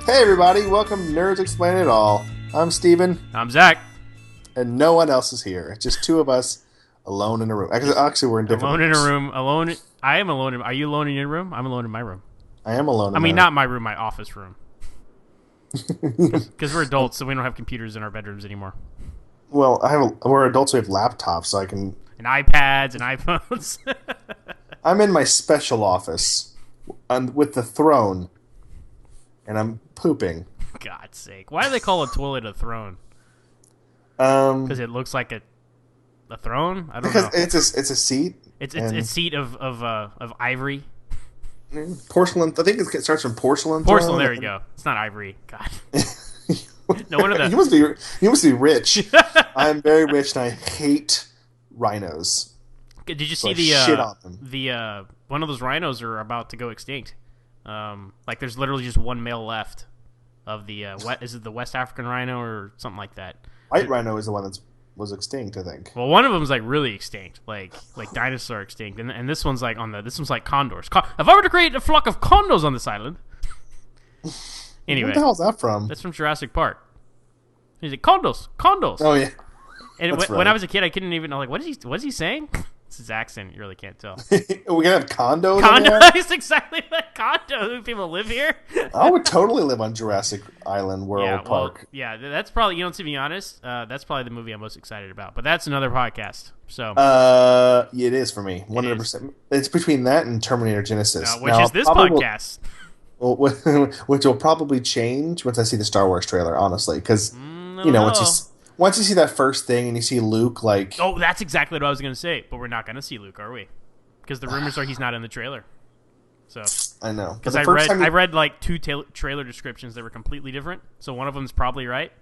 Hey everybody, welcome to Nerds Explain It All. I'm Steven. I'm Zach. And no one else is here. It's just two of us alone in a room. Actually we're in different Alone rooms. in a room. Alone. I am alone. Are you alone in your room? I'm alone in my room. I am alone in I mean, my not my room, my office room. Because we're adults, so we don't have computers in our bedrooms anymore. Well, we're adults, we have laptops, so I can... And iPads and iPhones. I'm in my special office with the throne, and I'm pooping. God's sake. Why do they call a toilet a throne? Because it looks like a throne? I don't know. Because it's a seat. It's a seat of ivory. Porcelain. I think it starts from porcelain. Porcelain, there you go. It's not ivory. God. No wonder that. You must be rich. I'm very rich, and I hate rhinos. Did you So see I shit on them. the one of those rhinos are about to go extinct? Like there's literally just one male left of the is it the West African rhino or something like that? White rhino is the one that was extinct, I think. Well, one of them's like really extinct, like dinosaur extinct, and this one's like this one's like condors. If I were to create a flock of condors on this island, anyway, What the hell's that from? that's from Jurassic Park. He's like condos. Oh yeah. And That's when right. I was a kid, I couldn't even know like what is he saying? It's his accent. You really can't tell. We gonna have condos. Condo in here? is exactly like condo. People live here. I would totally live on Jurassic Island World Park. Yeah, that's probably, to be honest, that's probably the movie I'm most excited about. But that's another podcast. So, It is for me, 100%. It's between that and Terminator Genisys, which is this podcast. Which will probably change once I see the Star Wars trailer, honestly, because once you see that first thing and you see Luke, like, Oh, that's exactly what I was going to say. But we're not going to see Luke, are we? Because the rumors are he's not in the trailer. So I know, because I read like two trailer descriptions that were completely different. So one of them's probably right.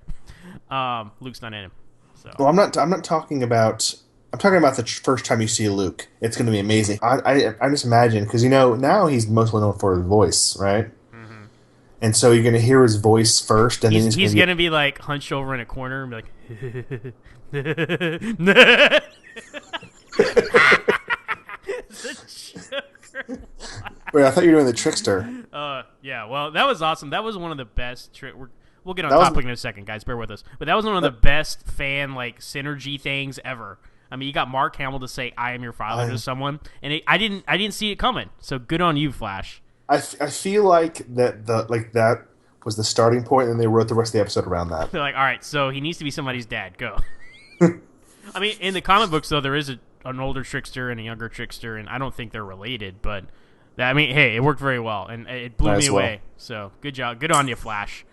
Luke's not in him. So Well, I'm not talking about. I'm talking about the first time you see Luke. It's going to be amazing. I just imagine, because now he's mostly known for his voice, right? Mm-hmm. And so you're going to hear his voice first, and then he's going to be like hunched over in a corner and be like. Wait, I thought you were doing the trickster. Yeah. Well, that was awesome. That was one of the best. We'll get on That was- topic in a second, guys. Bear with us. But that was one of the best fan synergy things ever. I mean, you got Mark Hamill to say "I am your father" to someone, and I didn't see it coming. So good on you, Flash. I feel like that was the starting point, and they wrote the rest of the episode around that. They're like, all right, so he needs to be somebody's dad. Go. I mean, in the comic books, though, there is an older trickster and a younger trickster, and I don't think they're related. But hey, it worked very well, and it blew me away. So good job, good on you, Flash.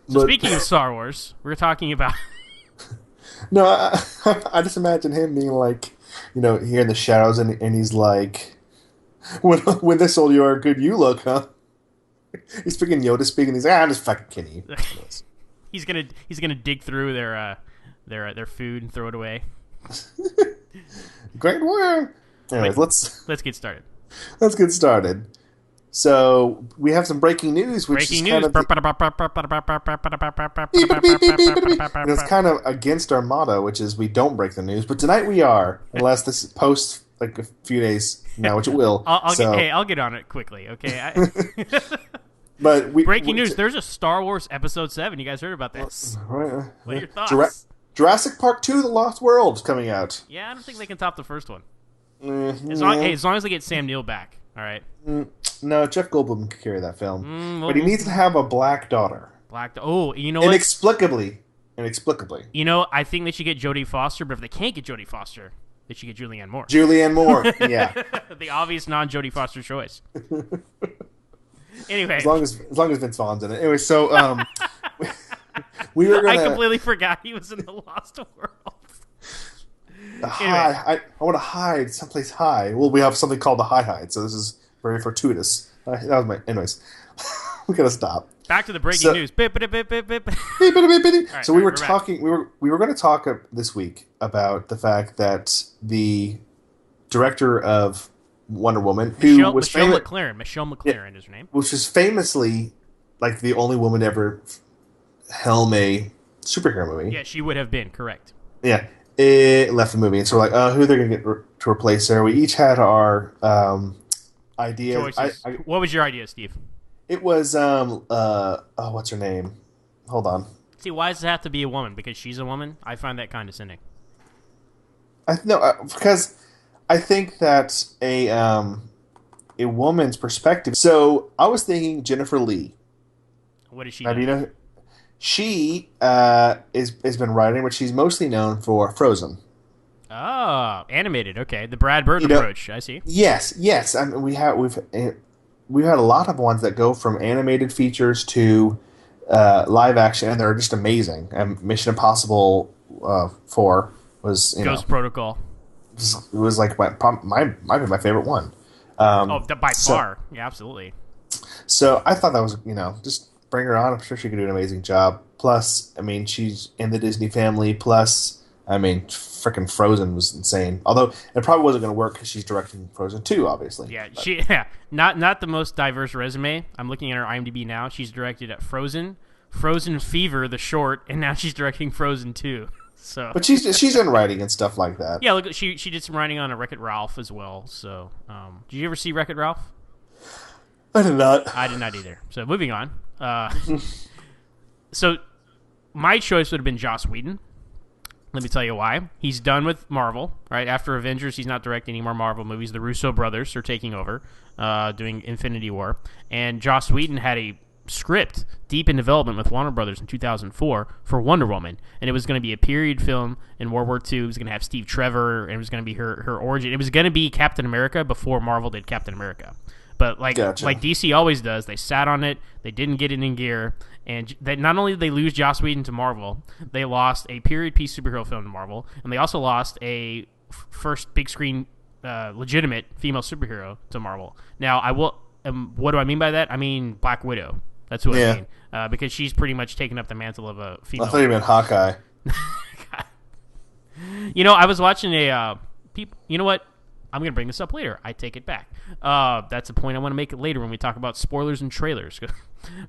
So speaking of Star Wars, we're talking about. No, I just imagine him being like, here in the shadows, and he's like, when this old you are, good you look, huh? He's speaking Yoda speak, and he's like, I'm just fucking kidding you. He's gonna dig through their food and throw it away. Great work. Anyways, let's get started. Let's get started. So we have some breaking news, which is kind of it's kind of against our motto, which is we don't break the news. But tonight we are, unless this posts like a few days now, which it will. I'll get on it quickly, okay? But breaking news: there's a Star Wars Episode 7. You guys heard about this? What are your thoughts? Jurassic Park 2: The Lost World is coming out. Yeah, I don't think they can top the first one. As long as they get Sam Neill back, all right. No, Jeff Goldblum can carry that film, but he needs to have a black daughter. You know what? Inexplicably. I think they should get Jodie Foster, but if they can't get Jodie Foster, they should get Julianne Moore. Yeah. The obvious non-Jodie Foster choice. Anyway, as long as Vince Vaughn's in it. Anyway, so we were gonna. I completely forgot he was in the Lost World. I want to hide someplace high. Well, we have something called the hide, so this is very fortuitous. That was my. Anyways, we gotta stop. Back to the breaking news. Bip, bip, bip, bip, bip. Right, so we were talking. We were going to talk this week about the fact that the director of Wonder Woman, Michelle McLaren is her name, which is famously like the only woman to ever helm a superhero movie. Yeah, she would have been correct. Yeah, it left the movie, and so we're like, who are they going to get to replace her? We each had our idea. What was your idea, Steve? It was oh, what's her name? Hold on. See, why does it have to be a woman? Because she's a woman? I find that condescending. I no because I think that a woman's perspective. So I was thinking Jennifer Lee. What has she Now, do done? you know she is has been writing, but she's mostly known for Frozen. Oh, animated. Okay, the Brad Bird You know, approach. I see. yes, yes. I mean, we've had a lot of ones that go from animated features to live action, and they're just amazing. And Mission Impossible 4 was, Ghost Protocol. it was like my might be my favorite one. Oh, by So far. Yeah, absolutely. so I thought that was, just bring her on. I'm sure she could do an amazing job. Plus, I mean, she's in the Disney family. Plus, I mean, freaking Frozen was insane. Although it probably wasn't going to work because she's directing Frozen 2, obviously. Yeah, But she not the most diverse resume. I'm looking at her IMDb now. She's directed at Frozen, Frozen Fever, the short, and now she's directing Frozen 2. So but she's in writing and stuff like that. yeah, look, she did some writing on a Wreck-It Ralph as well. So did you ever see Wreck-It Ralph? I did not. I did not either. So moving on. So my choice would have been Joss Whedon. Let me tell you why. He's done with Marvel, right? After Avengers, he's not directing any more Marvel movies. The Russo brothers are taking over, doing Infinity War. And Joss Whedon had a script deep in development with Warner Brothers in 2004 for Wonder Woman. And it was going to be a period film in World War II. It was going to have Steve Trevor, and it was going to be her origin. It was going to be Captain America before Marvel did Captain America. But Gotcha. like DC always does, they sat on it. They didn't get it in gear, and they, not only did they lose Joss Whedon to Marvel, they lost a period piece superhero film to Marvel, and they also lost a first big screen legitimate female superhero to Marvel. Now, I will. What do I mean by that? I mean Black Widow. That's what I mean, because she's pretty much taken up the mantle of a female. I thought you meant Hawkeye. I was watching a people. You know what? I'm going to bring this up later. I take it back. That's a point I want to make it later when we talk about spoilers and trailers.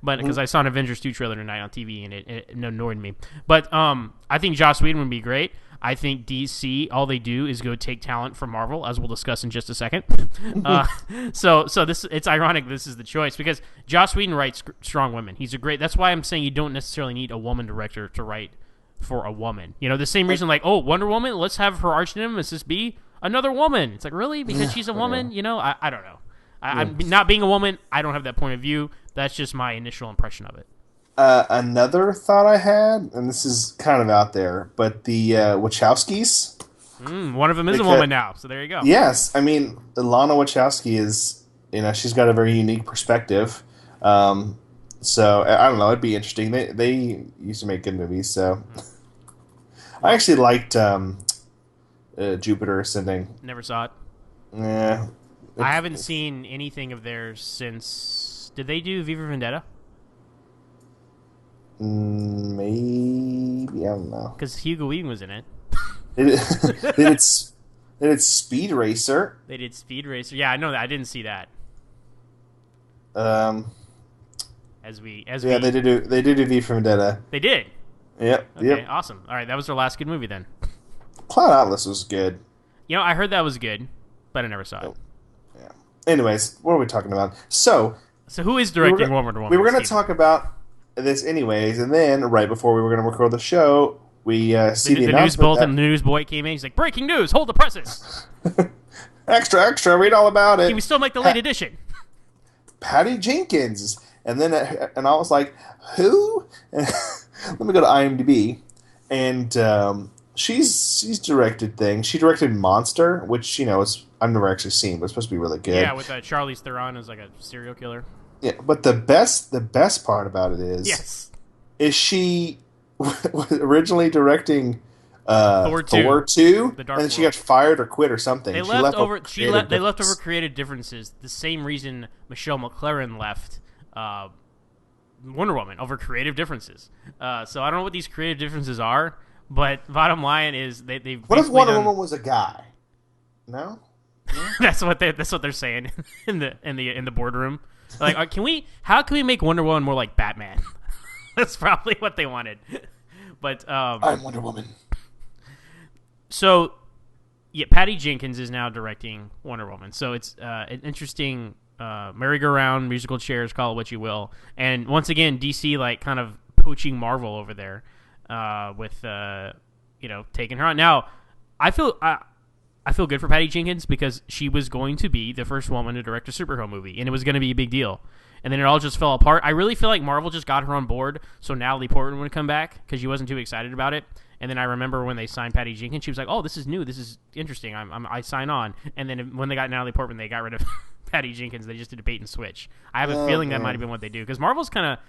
But because I saw an Avengers 2 trailer tonight on TV and it annoyed me. But I think Joss Whedon would be great. I think DC, all they do is go take talent from Marvel, as we'll discuss in just a second. So this, it's ironic this is the choice because Joss Whedon writes strong women. He's a great. That's why I'm saying you don't necessarily need a woman director to write for a woman. The same reason like, oh, Wonder Woman, let's have her arch nemesis be another woman. It's like, really? Because she's a woman? I don't know. I'm not being a woman, I don't have that point of view. That's just my initial impression of it. Another thought I had, and this is kind of out there, but the Wachowskis. One of them is a woman now, so there you go. Yes, I mean, Lana Wachowski is, she's got a very unique perspective. So I don't know, it'd be interesting. They used to make good movies, so I actually liked Jupiter Ascending. Never saw it. Yeah, I haven't seen anything of theirs since. Did they do Viva Vendetta? Maybe, I don't know. Because Hugo Weaving was in it. They did Speed Racer. They did Speed Racer. Yeah, I know that. I didn't see that. They did do V for Vendetta. They did. Yep. Okay, yep. awesome. All right, that was their last good movie then. Cloud Atlas was good. I heard that was good, but I never saw it. Yeah. Anyways, what are we talking about? So who is directing Wonder Woman? We were going to talk about this anyways, and then right before we were going to record the show, we see the news bulletin. The newsboy came in. He's like, "Breaking news! Hold the presses! extra! Read all about it. Can we still make the late edition?" Patty Jenkins, and then and I was like, "Who?" Let me go to IMDb, and she's directed things. She directed Monster, which I've never actually seen, but it's supposed to be really good. Yeah, with Charlize Theron as like a serial killer. Yeah, but the best part about it is she was originally directing Thor 2, and then she got fired or quit or something. They left over creative differences. The same reason Michelle McLaren left Wonder Woman, over creative differences. So I don't know what these creative differences are, but bottom line is they've. What if Wonder Woman was a guy? No. That's what they're saying in the boardroom. Like, how can we make Wonder Woman more like Batman? That's probably what they wanted. But I'm Wonder Woman. So, yeah, Patty Jenkins is now directing Wonder Woman. So it's an interesting merry-go-round, musical chairs, call it what you will. And once again, DC like kind of poaching Marvel over there with taking her on. Now, I feel good for Patty Jenkins because she was going to be the first woman to direct a superhero movie, and it was going to be a big deal. And then it all just fell apart. I really feel like Marvel just got her on board so Natalie Portman would come back because she wasn't too excited about it. And then I remember when they signed Patty Jenkins, she was like, "Oh, this is new. This is interesting. I sign on." And then when they got Natalie Portman, they got rid of Patty Jenkins. They just did a bait and switch. I have a feeling that might have been what they do because Marvel's kind of,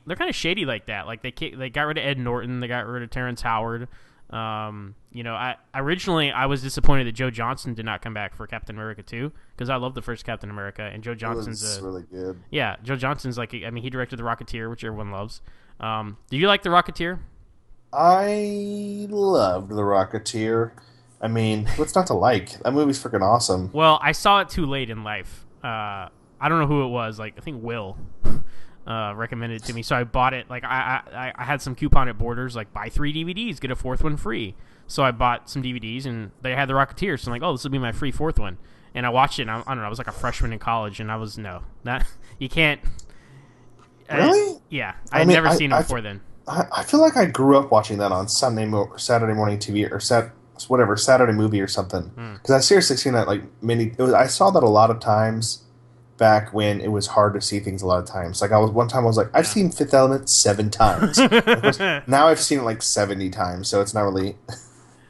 they're kind of shady like that. Like they got rid of Ed Norton, they got rid of Terrence Howard. I originally was disappointed that Joe Johnston did not come back for Captain America 2 because I love the first Captain America and Joe Johnston's really good. Yeah, Joe Johnston's he directed The Rocketeer, which everyone loves. Do you like The Rocketeer? I loved The Rocketeer. What's not to like? That movie's freaking awesome. Well, I saw it too late in life. I don't know who it was. I think Will recommended it to me, so I bought it. I had some coupon at Borders, buy 3 DVDs, get a 4th one free. So I bought some DVDs, and they had The Rocketeer. So I'm like, oh, this will be my free 4th one. And I watched it, and I don't know, I was like a freshman in college, and you can't. Really? Yeah, I had never seen it before then. I feel like I grew up watching that on Saturday morning TV or Saturday movie or something. Because I seriously seen that I saw that a lot of times back when it was hard to see things a lot of times. I've seen Fifth Element 7 times. Now I've seen it 70 times, so it's not really.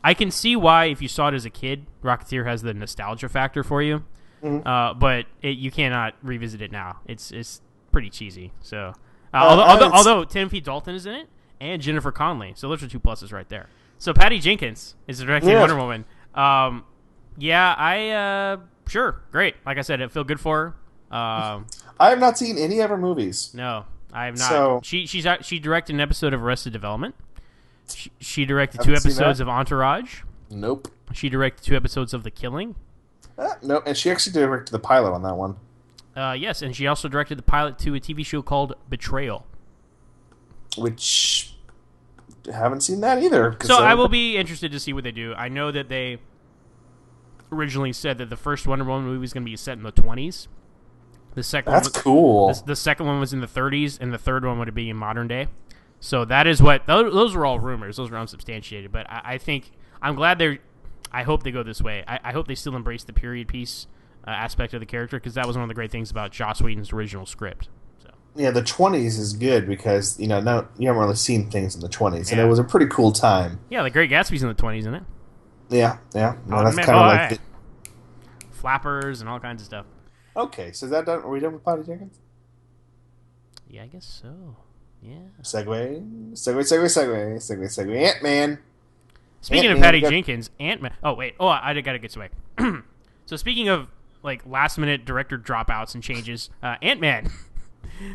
I can see why if you saw it as a kid, Rocketeer has the nostalgia factor for you. Mm-hmm. But you cannot revisit it now. It's pretty cheesy. So. Although Timothy Dalton is in it and Jennifer Connelly, so those are 2 pluses right there. So Patty Jenkins is directing Wonder Woman. Sure, great. Like I said, it feel good for her. I have not seen any of her movies. No, I have not. So, she directed an episode of Arrested Development. She directed 2 episodes of Entourage. Nope. She directed 2 episodes of The Killing. No, and she actually directed the pilot on that one. Yes, and she also directed the pilot to a TV show called Betrayal. Which, haven't seen that either. So I will be interested to see what they do. I know that they originally said that the first Wonder Woman movie was going to be set in the 20s. That's cool. The second one was in the 30s, and the third one would be in modern day. So that is what... Those were all rumors. Those were unsubstantiated. But I think... I'm glad I hope they go this way. I hope they still embrace the period piece aspect of the character, because that was one of the great things about Joss Whedon's original script. So. Yeah, the 20s is good because you haven't really seen things in the 20s, and it was a pretty cool time. Yeah, The Great Gatsby's in the 20s, isn't it? Yeah. No, that's kind of like flappers and all kinds of stuff. Okay, so is that done? Are we done with Patty Jenkins? Yeah, I guess so. Yeah. Segue, Ant-Man. Speaking of Patty Jenkins, Ant-Man. Oh wait. Oh, I gotta get away. So speaking of last-minute director dropouts and changes, Ant-Man,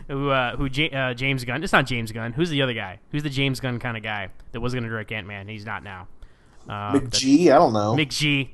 who James Gunn. It's not James Gunn. Who's the other guy? Who's the James Gunn kind of guy that was going to direct Ant-Man? He's not now. McG? I don't know. McG.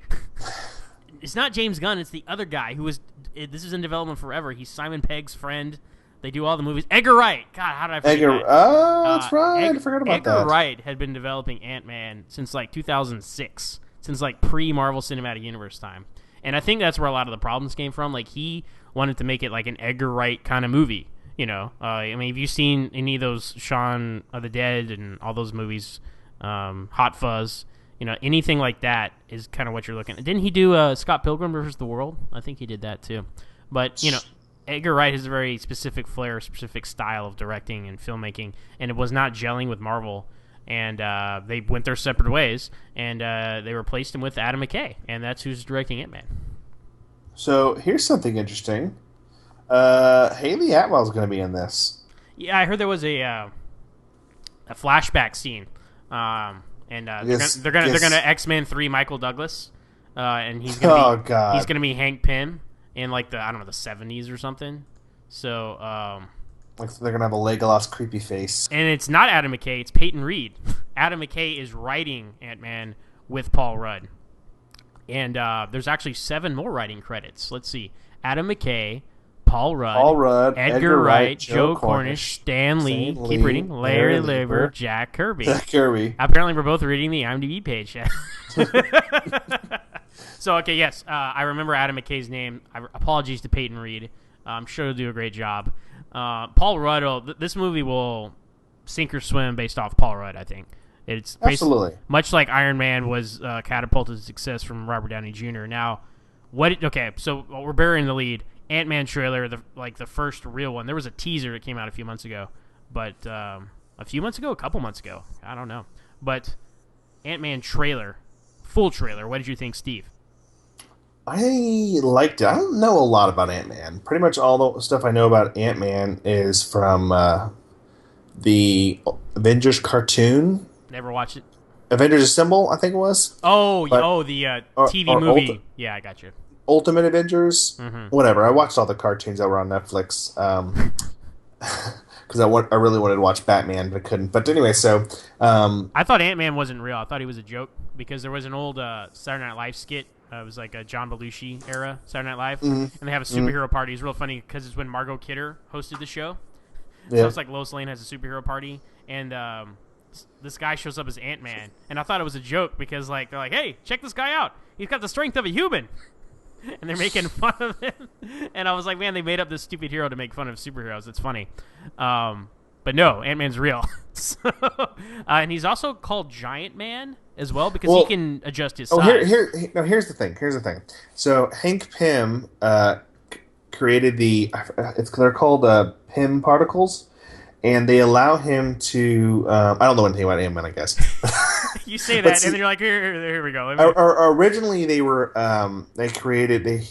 It's not James Gunn. It's the other guy who was. This is in development forever. He's Simon Pegg's friend. They do all the movies. Edgar Wright. God, how did I forget that? Oh, that's right. I forgot about that. Edgar Wright had been developing Ant-Man since 2006, since pre-Marvel Cinematic Universe time. And I think that's where a lot of the problems came from. He wanted to make it like an Edgar Wright kind of movie. Have you seen any of those Shaun of the Dead and all those movies, Hot Fuzz? Anything like that is kind of what you're looking at. Didn't he do Scott Pilgrim vs. the World? I think he did that too. But, Edgar Wright has a very specific flair, specific style of directing and filmmaking, and it was not gelling with Marvel. And they went their separate ways, and they replaced him with Adam McKay, and that's who's directing Ant-Man. So here's something interesting. Haley Atwell's going to be in this. Yeah, I heard there was a flashback scene, and they're gonna X-Men 3 Michael Douglas, and he's gonna be Hank Pym in the 70s or something. So. They're going to have a Legolas creepy face. And it's not Adam McKay, it's Peyton Reed. Adam McKay is writing Ant-Man with Paul Rudd. And there's actually 7 more writing credits. Let's see. Adam McKay, Paul Rudd, Edgar Wright, Joe Cornish, Stan Lee, keep reading, Larry Lieber, Jack Kirby. Apparently we're both reading the IMDb page. So, okay, yes, I remember Adam McKay's name. Apologies to Peyton Reed. I'm sure he'll do a great job. Paul Rudd, this movie will sink or swim based off Paul Rudd, I think. It's Absolutely. much like Iron Man was catapulted to success from Robert Downey Jr. Now, so we're burying the lead. Ant-Man trailer, the first real one. There was a teaser that came out a few months ago, but a couple months ago, I don't know. But Ant-Man trailer, full trailer. What did you think, Steve? I liked it. I don't know a lot about Ant-Man. Pretty much all the stuff I know about Ant-Man is from the Avengers cartoon. Never watched it. Avengers Assemble, I think it was. The TV movie. Yeah, I got you. Ultimate Avengers, whatever. I watched all the cartoons that were on Netflix because I really wanted to watch Batman, but couldn't. But anyway, so I thought Ant-Man wasn't real. I thought he was a joke because there was an old Saturday Night Live skit. It was like a John Belushi era Saturday Night Live, and they have a superhero party. It's real funny because it's when Margot Kidder hosted the show. So it's like Lois Lane has a superhero party, and this guy shows up as Ant-Man, and I thought it was a joke because they're like, "Hey, check this guy out! He's got the strength of a human." And they're making fun of him. And I was like, man, they made up this stupid hero to make fun of superheroes. It's funny. But no, Ant-Man's real. And he's also called Giant Man as well because he can adjust his size. Here's the thing. So Hank Pym created they're called Pym particles, and they allow him to. I don't know anything about Ant-Man, I guess. You say that, and then you're like, here we go. Originally, they were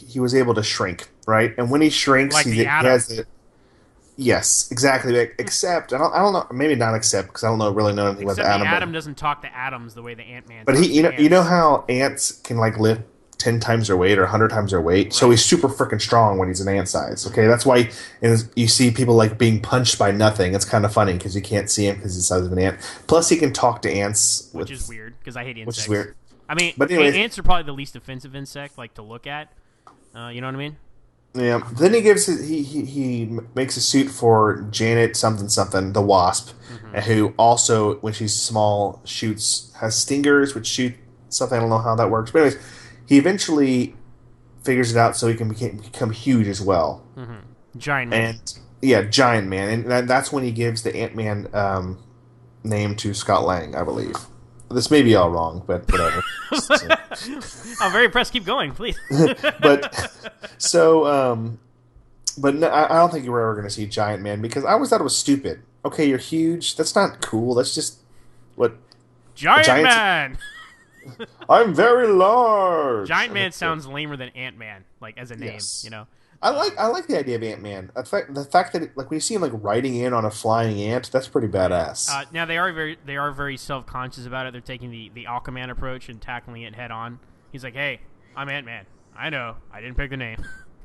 he was able to shrink, right? And when he shrinks, like he has it. Yes, exactly. Except I don't know, maybe not except because I don't really know anything about the atom. The atom doesn't talk to atoms the way the Ant-Man. But you know how ants can lift 10 times their weight or 100 times their weight. Right. So he's super freaking strong when he's an ant size. Okay, that's why you see people like being punched by nothing. It's kind of funny because you can't see him because he's the size of an ant. Plus, he can talk to ants, which is weird because I hate insects. Which is weird. I mean, but anyways, ants are probably the least offensive insect to look at. You know what I mean? Yeah. Then he makes a suit for Janet something, the Wasp, who also when she's small has stingers which shoot something. I don't know how that works, but anyways. He eventually figures it out so he can become huge as well. Giant Man. And Giant Man. And that's when he gives the Ant-Man name to Scott Lang, I believe. This may be all wrong, but whatever. I'm very impressed. Keep going, please. But no, I don't think we're ever going to see Giant Man because I always thought it was stupid. Okay, you're huge. That's not cool. That's just what... Giant Man! I'm very large. Giant Man sounds lamer than Ant-Man, as a name, yes. you know. I like the idea of Ant-Man. The fact that when you see him riding in on a flying ant, that's pretty badass. Now they are very self-conscious about it. They're taking the Aquaman approach and tackling it head on. He's like, "Hey, I'm Ant-Man. I know. I didn't pick the name."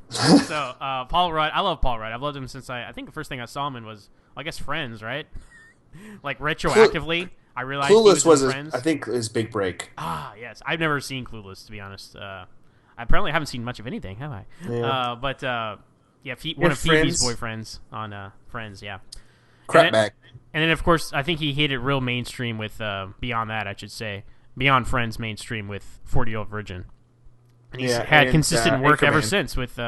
So Paul Rudd, I love Paul Rudd. I've loved him since I think the first thing I saw him in was I guess Friends, right? Retroactively. I realized Clueless was I think his big break. Ah, yes. I've never seen Clueless, to be honest. I apparently haven't seen much of anything, have I? Yeah. One of Phoebe's boyfriends on Friends, yeah. Crapback. And then, of course, I think he hit it real mainstream with, beyond that, I should say, beyond Friends mainstream with 40-Year-Old Virgin. And he's had consistent work Anchorman. Ever since with,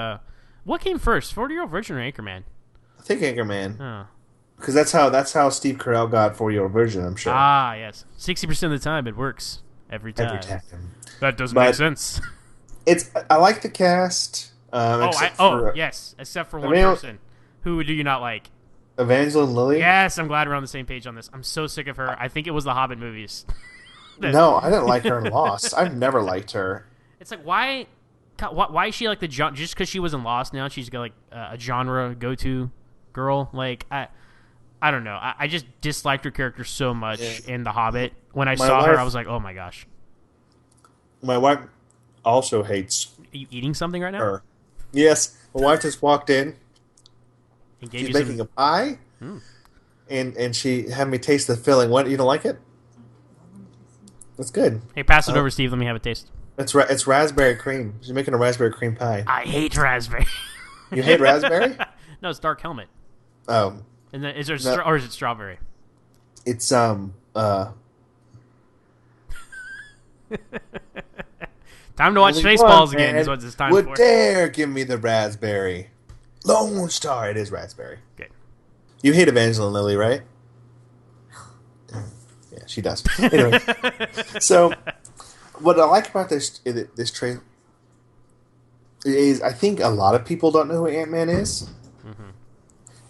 what came first, 40-Year-Old Virgin or Anchorman? I think Anchorman. Oh. Because that's how Steve Carell got 40-Year-Old Virgin, I'm sure. Ah, yes. 60% of the time, it works. Every time. That doesn't make sense. I like the cast. Yes. Except for one person. Who do you not like? Evangeline Lilly? Yes, I'm glad we're on the same page on this. I'm so sick of her. I think it was the Hobbit movies. No, I didn't like her in Lost. I've never liked her. It's like, why is she like just because she was in Lost now, she's got a genre go-to girl? I don't know. I just disliked her character so much in The Hobbit. When I saw her, I was like, oh my gosh. My wife also hates Are you eating something right now? her. Yes. My wife just walked in. She's making a pie. And she had me taste the filling. What? You don't like it? That's good. Hey, pass it over, Steve. Let me have a taste. It's raspberry cream. She's making a raspberry cream pie. I hate raspberry. You hate raspberry? No, it's Dark Helmet. Oh. And then or is it strawberry? It's Time to watch Spaceballs again. Is what it's time for. Would dare give me the raspberry? Lone Star. It is raspberry. Good. You hate Evangeline Lilly, right? Yeah, she does. Anyway, so what I like about this trailer is I think a lot of people don't know who Ant-Man is,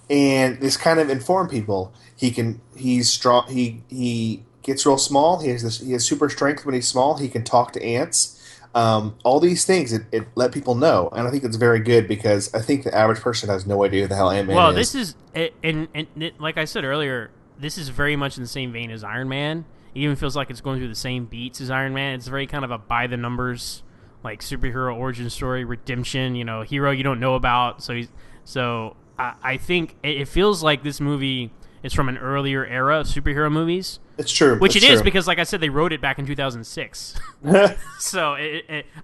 and this kind of informed people. He's strong. He gets real small. He has super strength when he's small. He can talk to ants. All these things it let people know, and I think it's very good because I think the average person has no idea who the hell Ant-Man Well, is. this is, and like I said earlier, this is very much in the same vein as Iron Man. It even feels like it's going through the same beats as Iron Man. It's very kind of a by the numbers, like superhero origin story, redemption. Hero you don't know about. So I think it feels like this movie is from an earlier era of superhero movies. It's true, which it's it is true. because, like I said, they wrote it back in 2006. So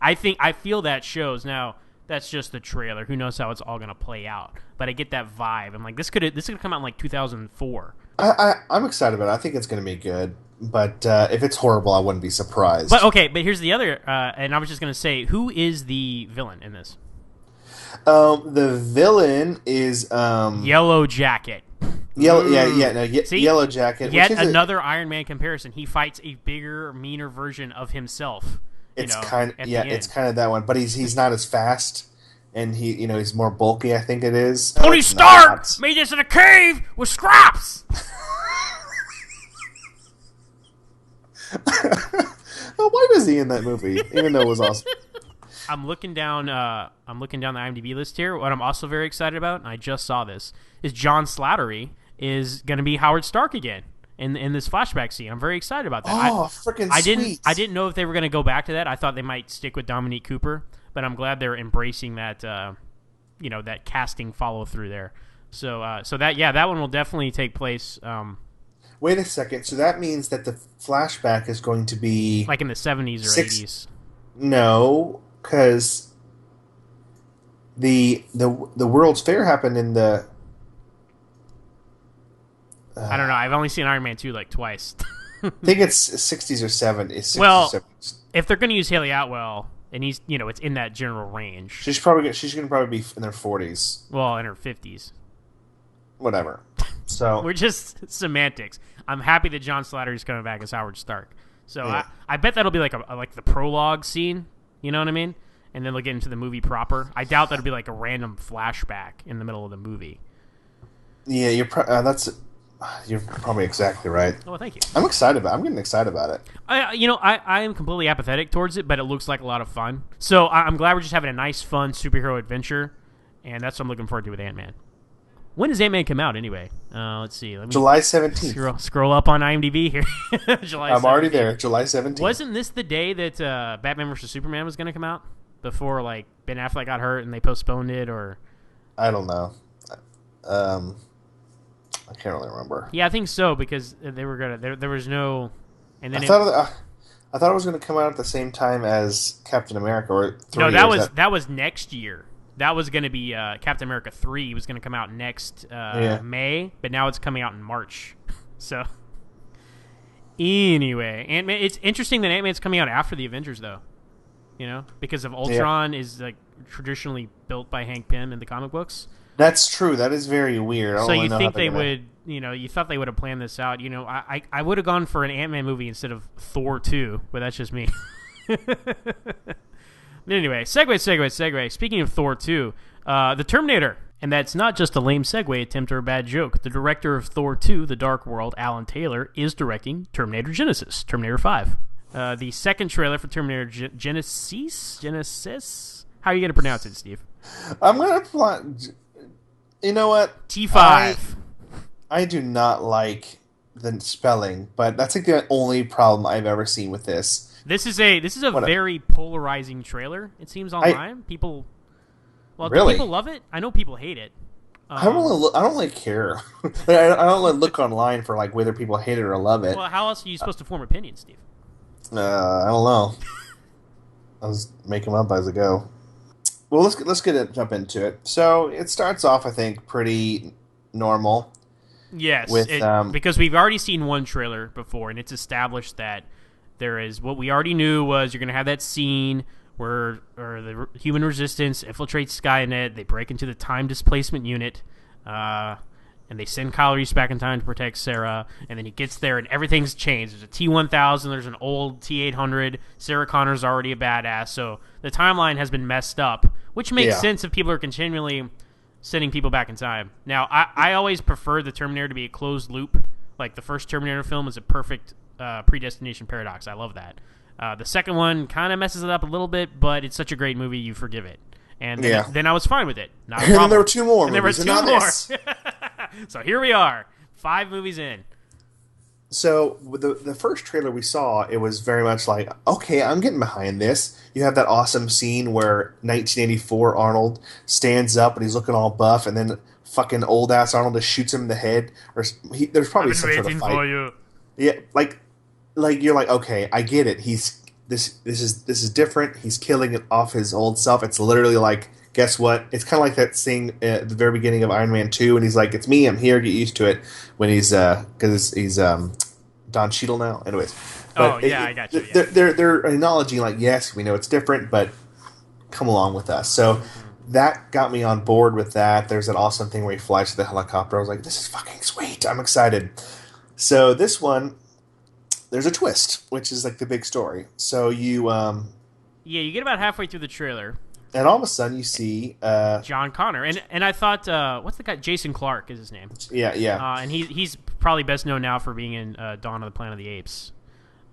I feel that shows now. That's just the trailer. Who knows how it's all going to play out? But I get that vibe. I'm like, this could come out in like 2004. I'm excited about it. I think it's going to be good. But if it's horrible, I wouldn't be surprised. But here's the other. And I was just going to say, who is the villain in this? The villain is Yellow Jacket. Yellow Jacket. Yet another Iron Man comparison. He fights a bigger, meaner version of himself. It's kind of that one, but he's not as fast, and he's more bulky. I think it is. Tony Stark made this in a cave with scraps. Why was he in that movie? Even though it was awesome. I'm looking down the IMDb list here. What I'm also very excited about, and I just saw this, is John Slattery is going to be Howard Stark again in this flashback scene. I'm very excited about that. Freaking sweet! I didn't know if they were going to go back to that. I thought they might stick with Dominique Cooper, but I'm glad they're embracing that that casting follow through there. So that one will definitely take place. Wait a second. So that means that the flashback is going to be like in the 70s or 80s. No, because the World's Fair happened in the. I don't know. I've only seen Iron Man 2 like twice. I think it's 60s or 70s. Well, 70s. If they're going to use Haley Atwell, and he's it's in that general range. She's going to probably be in her 40s. Well, in her 50s. Whatever. So we're just semantics. I'm happy that John Slattery is coming back as Howard Stark. So yeah. I bet that'll be like like the prologue scene. You know what I mean? And then they'll get into the movie proper. I doubt that'll be like a random flashback in the middle of the movie. Yeah, you're probably exactly right. Oh, well, thank you. I'm getting excited about it. I am completely apathetic towards it, but it looks like a lot of fun. So I'm glad we're just having a nice, fun superhero adventure, and that's what I'm looking forward to with Ant-Man. When does Ant-Man come out anyway? Let's see. July 17th. Scroll up on IMDb here. July 17th. I'm already there. July 17th. Wasn't this the day that Batman vs. Superman was going to come out? Before like Ben Affleck got hurt and they postponed it, or I don't know. I can't really remember. Yeah, I think so because they were gonna. There was no, and then I thought it was going to come out at the same time as Captain America. Or that was next year. That was going to be Captain America 3 was going to come out next May, but now it's coming out in March. So anyway, Ant-Man. It's interesting that Ant-Man's coming out after the Avengers, though. Because of Ultron is like traditionally built by Hank Pym in the comic books. That's true. That is very weird. So you think they would, you thought they would have planned this out. I would have gone for an Ant-Man movie instead of Thor 2, but that's just me. Anyway, segue. Speaking of Thor 2, the Terminator. And that's not just a lame segue attempt or a bad joke. The director of Thor 2, The Dark World, Alan Taylor, is directing Terminator Genisys, Terminator 5. The second trailer for Terminator Genisys? How are you going to pronounce it, Steve? I'm going to... You know what? T5. I do not like the spelling, but that's like the only problem I've ever seen with this. This is a very polarizing trailer, it seems, online. People love it? I know people hate it. I don't really care. I don't really look online for like whether people hate it or love it. Well, how else are you supposed to form opinions, Steve? I don't know. I'll just make them up as I go. Well, let's jump into it. So it starts off, I think, pretty normal. Yes, because we've already seen one trailer before, and it's established that there is what we already knew was you're going to have that scene where the human resistance infiltrates Skynet. They break into the time displacement unit, and they send Kyle Reese back in time to protect Sarah. And then he gets there, and everything's changed. There's a T-1000. There's an old T-800. Sarah Connor's already a badass. So the timeline has been messed up, which makes sense if people are continually sending people back in time. Now, I always prefer the Terminator to be a closed loop. Like, the first Terminator film is a perfect predestination paradox. I love that. The second one kind of messes it up a little bit, but it's such a great movie, you forgive it. And then I was fine with it. Not a problem. And then there were two more movies, and there were two more. So here we are, 5 movies in. So the first trailer we saw, it was very much like, okay, I'm getting behind this. You have that awesome scene where 1984 Arnold stands up and he's looking all buff, and then fucking old ass Arnold just shoots him in the head. Or there's probably some sort of fight. For you. Yeah, like you're like, okay, I get it. This is different. He's killing it off his old self. It's literally like, guess what? It's kind of like that scene at the very beginning of Iron Man 2, and he's like, it's me. I'm here. Get used to it. When he's because he's Don Cheadle now. Anyways. I got you. Yeah. They're acknowledging, like, yes, we know it's different, but come along with us. So that got me on board with that. There's that awesome thing where he flies to the helicopter. I was like, this is fucking sweet. I'm excited. So this one, there's a twist, which is like the big story. So you you get about halfway through the trailer, and all of a sudden you see John Connor, and I thought, what's the guy? Jason Clarke is his name. Yeah. And he's probably best known now for being in Dawn of the Planet of the Apes.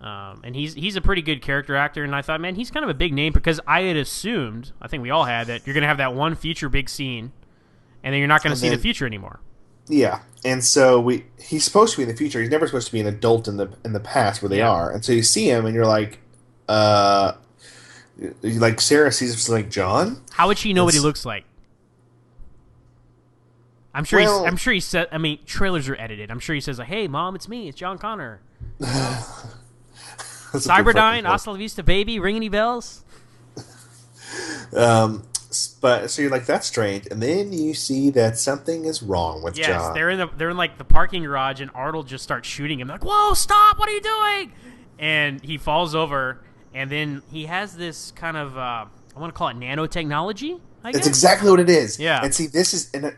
And he's a pretty good character actor, and I thought, man, he's kind of a big name, because I had assumed, I think we all had, that you're going to have that one future big scene, and then you're not going to see the future anymore. Yeah, and so he's supposed to be in the future. He's never supposed to be an adult in the past where they are. And so you see him, and you're like, Sarah sees him, like, John? How would she know what he looks like? I'm sure he said. I mean, trailers are edited. I'm sure he says, like, "Hey, Mom, it's me. It's John Connor." Cyberdyne, hasta la vista, baby. Ring any bells? But so you're like, that's strange, and then you see that something is wrong with John. Yes, they're in like the parking garage, and Arnold just starts shooting him. They're like, whoa, stop! What are you doing? And he falls over, and then he has this kind of I want to call it nanotechnology. That's exactly what it is. Yeah. And see, this is and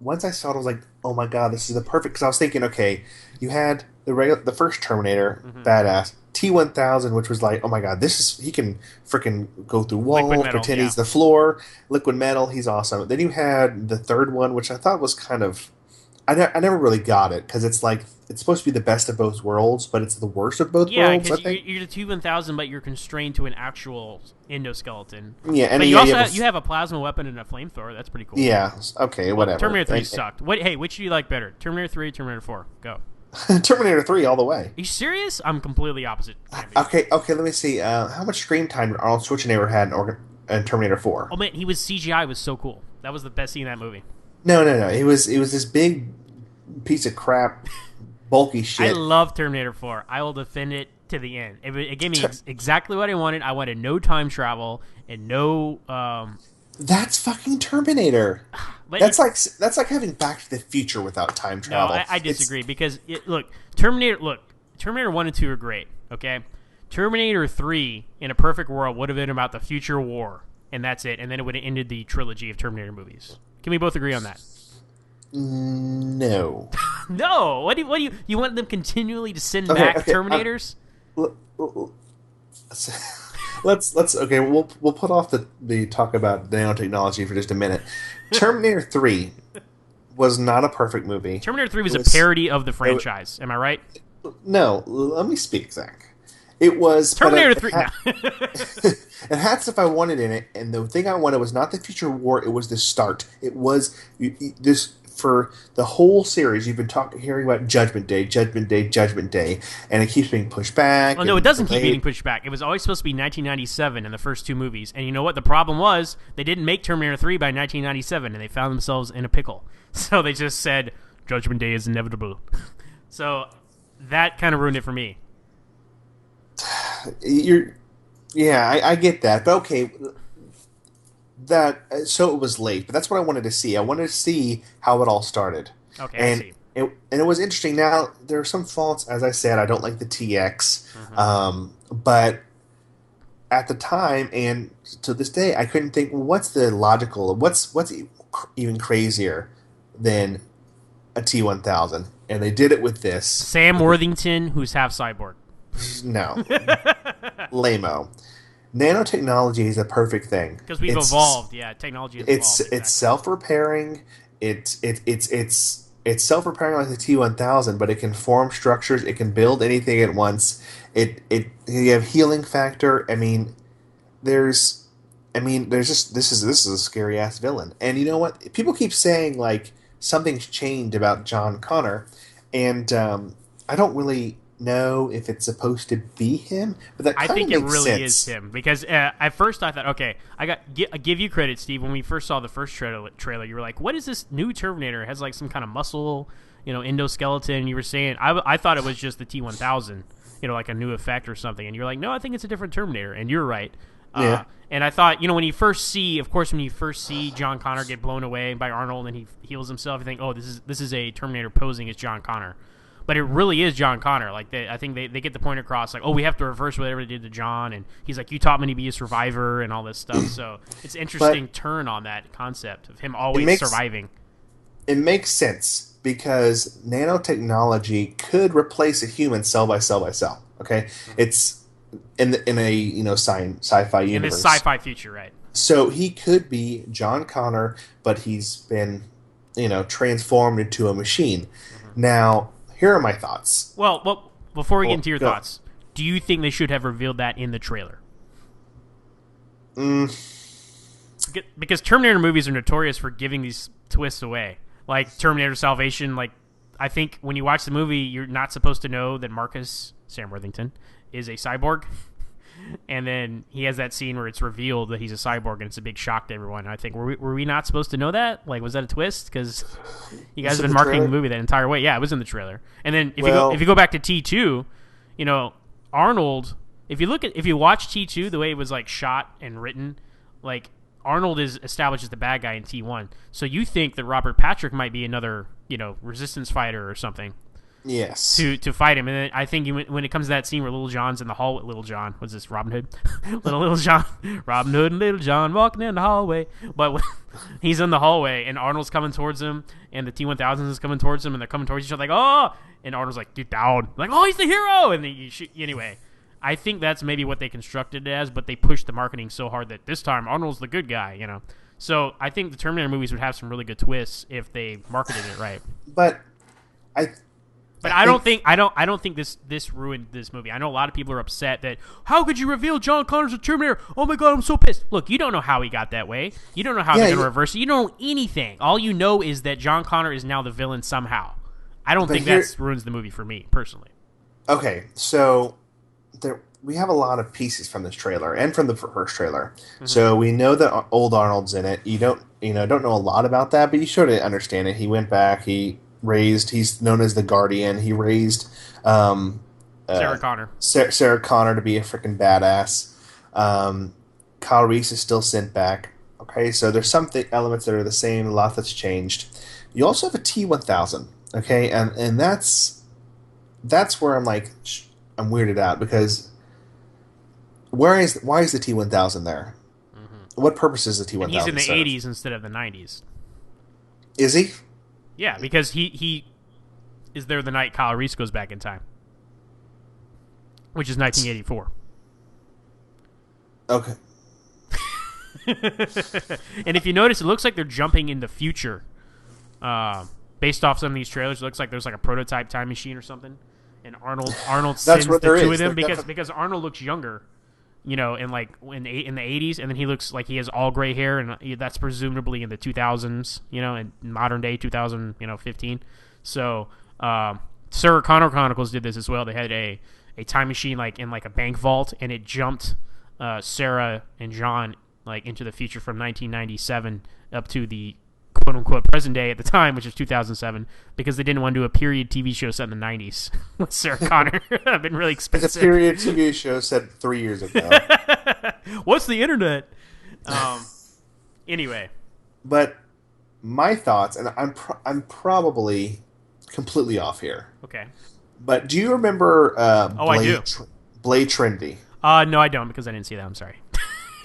once I saw it, I was like, oh my god, this is the perfect. Because I was thinking, okay, you had the first Terminator, badass. T-1000, which was like, oh my god, he can freaking go through walls, pretend he's the floor, liquid metal, he's awesome. Then you had the third one, which I thought was kind of, I never really got it, because it's like, it's supposed to be the best of both worlds, but it's the worst of both worlds, I think. You're the T-1000, but you're constrained to an actual endoskeleton. Yeah, and but you have a plasma weapon and a flamethrower, that's pretty cool. Yeah, okay, whatever. Terminator 3 sucked. Which do you like better, Terminator 3 or Terminator 4? Go. Terminator 3 all the way. Are you serious? I'm completely opposite. Okay, let me see. How much screen time did Arnold Schwarzenegger had in Terminator 4? Oh man, CGI was so cool. That was the best scene in that movie. No. It was this big piece of crap, bulky shit. I love Terminator 4. I will defend it to the end. It gave me exactly what I wanted. I wanted no time travel and no... That's fucking Terminator. That's like having Back to the Future without time travel. No, I disagree, because Terminator 1 and 2 are great, okay? Terminator 3 in a perfect world would have been about the future war, and that's it, and then it would have ended the trilogy of Terminator movies. Can we both agree on that? No. No. What do you want them continually to send back Terminators? Let's okay. We'll put off the talk about nanotechnology for just a minute. Terminator 3 was not a perfect movie. Terminator 3 was a parody of the franchise. Am I right? No, let me speak, Zach. It was Terminator 3. It had stuff I wanted in it, and the thing I wanted was not the future war. It was the start. It was this. For the whole series, you've been hearing about Judgment Day, and it keeps being pushed back. Oh, no, it doesn't keep being pushed back. It was always supposed to be 1997 in the first two movies. And you know what? The problem was they didn't make Terminator 3 by 1997, and they found themselves in a pickle. So they just said, Judgment Day is inevitable. So that kind of ruined it for me. I get that. But okay... So it was late, but that's what I wanted to see. I wanted to see how it all started. Okay, and I see. It was interesting. Now, there are some faults. As I said, I don't like the TX, but at the time and to this day, I couldn't think what's the logical, what's even crazier than a T-1000, and they did it with this. Sam Worthington, who's half cyborg. No, lame-o. Nanotechnology is a perfect thing Because we've evolved, yeah. Technology has evolved. Exactly. It's self-repairing. It's self-repairing like the T-1000, but it can form structures. It can build anything at once. You have healing factor. There's just this is a scary ass villain. And you know what? People keep saying like something's changed about John Connor, and I don't really know if it's supposed to be him, but that I kind of think it makes really sense. is him because at first I thought, okay, I give you credit, Steve. When we first saw the first trailer, you were like, "What is this new Terminator? It has like some kind of muscle, endoskeleton." You were saying I thought it was just the T-1000, like a new effect or something, and you're like, "No, I think it's a different Terminator," and you're right. Yeah. And I thought, when you first see John Connor get blown away by Arnold and he heals himself, you think, "Oh, this is a Terminator posing as John Connor." But it really is John Connor. Like I think they get the point across. Like, oh, we have to reverse whatever they did to John, and he's like, "You taught me to be a survivor," and all this stuff. So it's an interesting turn on that concept of him always surviving. It makes sense because nanotechnology could replace a human cell by cell by cell. Okay, it's in a sci-fi universe. In this sci-fi future, right? So he could be John Connor, but he's been transformed into a machine. Now. Here are my thoughts. Well, before we get into your thoughts, do you think they should have revealed that in the trailer? Because Terminator movies are notorious for giving these twists away. Like Terminator Salvation, like I think when you watch the movie, you're not supposed to know that Marcus, Sam Worthington, is a cyborg. And then he has that scene where it's revealed that he's a cyborg, and it's a big shock to everyone. I think were we not supposed to know that? Like, was that a twist? Because you guys have been marketing the movie that entire way. Yeah, it was in the trailer. And then if you go back to T2, Arnold. If you watch T2, the way it was like shot and written, like Arnold is established as the bad guy in T1. So you think that Robert Patrick might be another resistance fighter or something. Yes. To fight him, and then I think when it comes to that scene where Little John's in the hall, Little John, what's this, Robin Hood? Little John, Robin Hood and Little John walking in the hallway. But when he's in the hallway, and Arnold's coming towards him, and the T-1000 is coming towards him, and they're coming towards each other like, oh, and Arnold's like, dude, down, like, oh, he's the hero, and then you shoot. Anyway, I think that's maybe what they constructed it as, but they pushed the marketing so hard that this time Arnold's the good guy, So I think the Terminator movies would have some really good twists if they marketed it right. But I don't think this ruined this movie. I know a lot of people are upset that how could you reveal John Connor's a Terminator? Oh my god, I'm so pissed. Look, you don't know how he got that way. You don't know how they're going to reverse it. You don't know anything. All you know is that John Connor is now the villain somehow. I don't think that ruins the movie for me personally. Okay, so we have a lot of pieces from this trailer and from the first trailer. Mm-hmm. So we know that old Arnold's in it. You don't know a lot about that, but you sort of understand it. He went back. He's known as the Guardian. He raised Sarah Connor. Sarah Connor to be a freaking badass. Kyle Reese is still sent back. Okay, so there's some elements that are the same, a lot that's changed. You also have a T-1000. Okay, and that's where I'm like, I'm weirded out because why is the T-1000 there? Mm-hmm. What purpose is the T-1000? And he's in the 80s instead of the 90s. Is he? Yeah, because he is there the night Kyle Reese goes back in time, which is 1984. Okay. And if you notice, it looks like they're jumping in the future. Based off some of these trailers, it looks like there's like a prototype time machine or something. And Arnold sends the two of them because Arnold looks younger, in the 80s, and then he looks like he has all gray hair, and that's presumably in the 2000s, in modern day 2015. So Sarah Connor Chronicles did this as well. They had a time machine like in like a bank vault, and it jumped Sarah and John like into the future from 1997 up to the quote unquote present day at the time, which is 2007, because they didn't want to do a period TV show set in the 90s with Sarah Connor. It'd been really expensive. It's a period TV show set 3 years ago. What's the internet? Anyway, but my thoughts, and I'm probably completely off here. Okay. But do you remember? I do. Blade Trinity. No, I don't because I didn't see that. I'm sorry.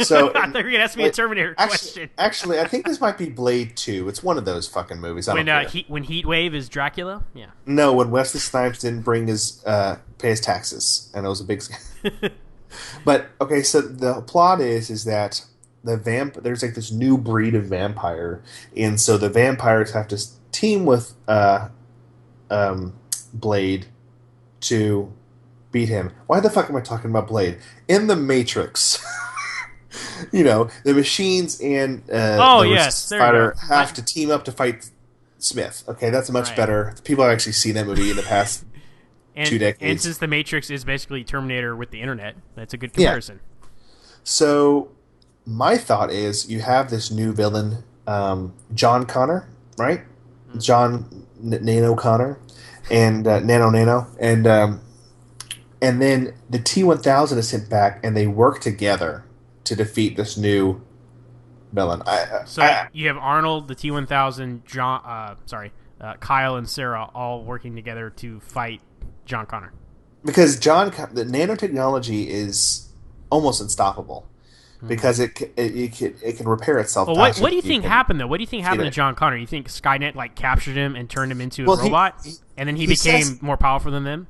So I thought you were gonna ask me a Terminator question. actually, I think this might be Blade 2. It's one of those fucking movies. I don't care. When Heat Wave is Dracula, yeah. No, when Wesley Snipes didn't bring his pay his taxes, and it was a big. But okay, so the plot is that there's like this new breed of vampire, and so the vampires have to team with Blade to beat him. Why the fuck am I talking about Blade? In the Matrix, the machines and the yes, there fighter you go. have to team up to fight Smith. Okay, that's much better. People have actually seen that movie in the past 2 decades. And since the Matrix is basically Terminator with the internet, that's a good comparison. Yeah. So my thought is you have this new villain, John Connor, right? Mm-hmm. John Nano Connor, and Nano, and then the T-1000 is sent back, and they work together to defeat this new villain. You have Arnold, the T-1000, Kyle and Sarah all working together to fight John Connor. Because the nanotechnology is almost unstoppable. Because it can repair itself. Well, what do you think happened though? What do you think happened to John Connor? You think Skynet captured him and turned him into a robot, and then he became more powerful than them?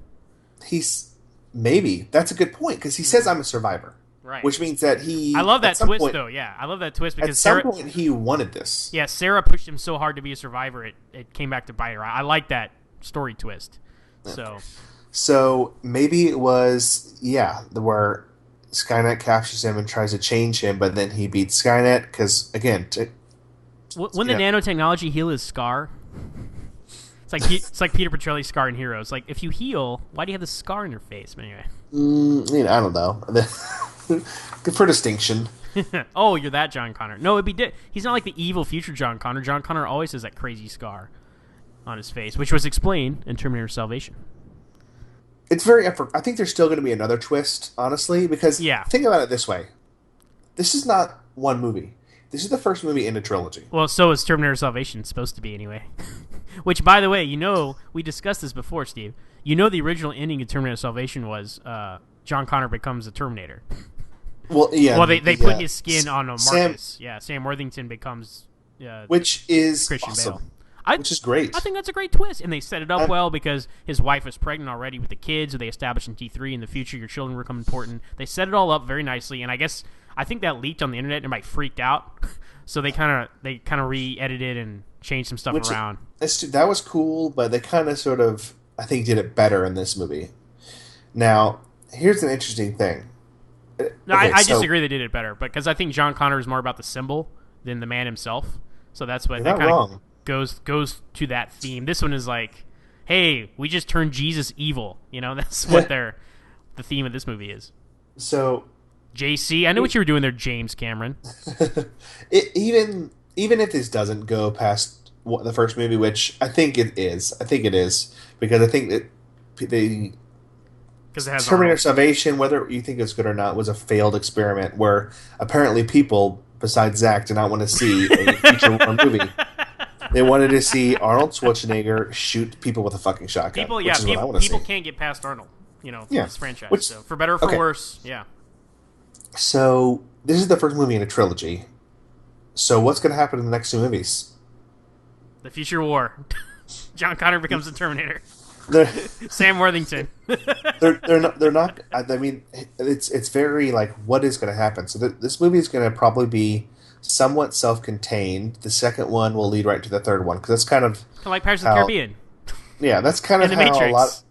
Maybe that's a good point because he says I'm a survivor, right? Which means that he. I love that twist though. Yeah, I love that twist because at some point he wanted this. Yeah, Sarah pushed him so hard to be a survivor, it came back to bite her. I like that story twist. So maybe it was where Skynet captures him and tries to change him, but then he beats Skynet because again, when the nanotechnology heal his scar, it's like Peter Petrelli's scar in Heroes. Like if you heal, why do you have the scar in your face? But anyway, I don't know. Good for distinction. Oh, you're that John Connor. No, he's not like the evil future John Connor. John Connor always has that crazy scar on his face, which was explained in Terminator Salvation. It's very effort. I think there's still going to be another twist, honestly, because think about it this way. This is not one movie. This is the first movie in a trilogy. Well, so is Terminator Salvation supposed to be anyway. Which, by the way, we discussed this before, Steve. The original ending of Terminator Salvation was John Connor becomes a Terminator. Well, yeah. Well, they put his skin on a Marcus. Sam Worthington becomes which is Christian awesome. Bale. Which is great. I think that's a great twist, and they set it up well because his wife was pregnant already with the kids, so they established in T3 in the future your children become important. They set it all up very nicely, and I think that leaked on the internet and everybody freaked out, so they kind of re-edited and changed some stuff around. That was cool, but they kind of sort of I think did it better in this movie. Now, here's an interesting thing. No, I disagree they did it better, because I think John Connor is more about the symbol than the man himself, so that's what that kind of goes to that theme. This one is like, hey, we just turned Jesus evil. That's what the theme of this movie is. So, JC, I know what you were doing there, James Cameron. Even if this doesn't go past the first movie, which I think it is, because I think that the Terminator Salvation, whether you think it's good or not, was a failed experiment where apparently people besides Zach did not want to see a feature movie. They wanted to see Arnold Schwarzenegger shoot people with a fucking shotgun. People can't get past Arnold, this franchise. So for better or for worse, yeah. So this is the first movie in a trilogy. So what's going to happen in the next two movies? The future war. John Connor becomes the Terminator. Sam Worthington. they're not. I mean, it's very like what is going to happen. So this movie is going to probably be somewhat self-contained. The second one will lead right to the third one because that's kind of like Pirates of the Caribbean. Yeah, that's kind of how Matrix. A lot.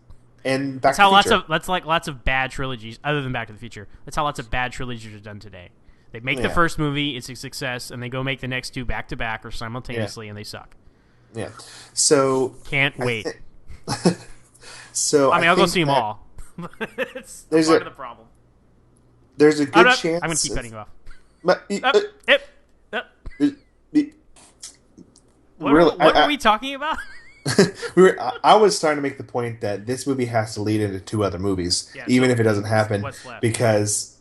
And Back to the Future. That's like lots of bad trilogies, other than Back to the Future. That's how lots of bad trilogies are done today. They make the first movie, it's a success, and they go make the next two back to back or simultaneously, and they suck. Yeah. So can't wait. So I'll go see them all. It's part of the problem. There's a good chance. I'm going to keep cutting you off. What are we talking about? I was trying to make the point that this movie has to lead into two other movies, even if it doesn't happen. What's left? Because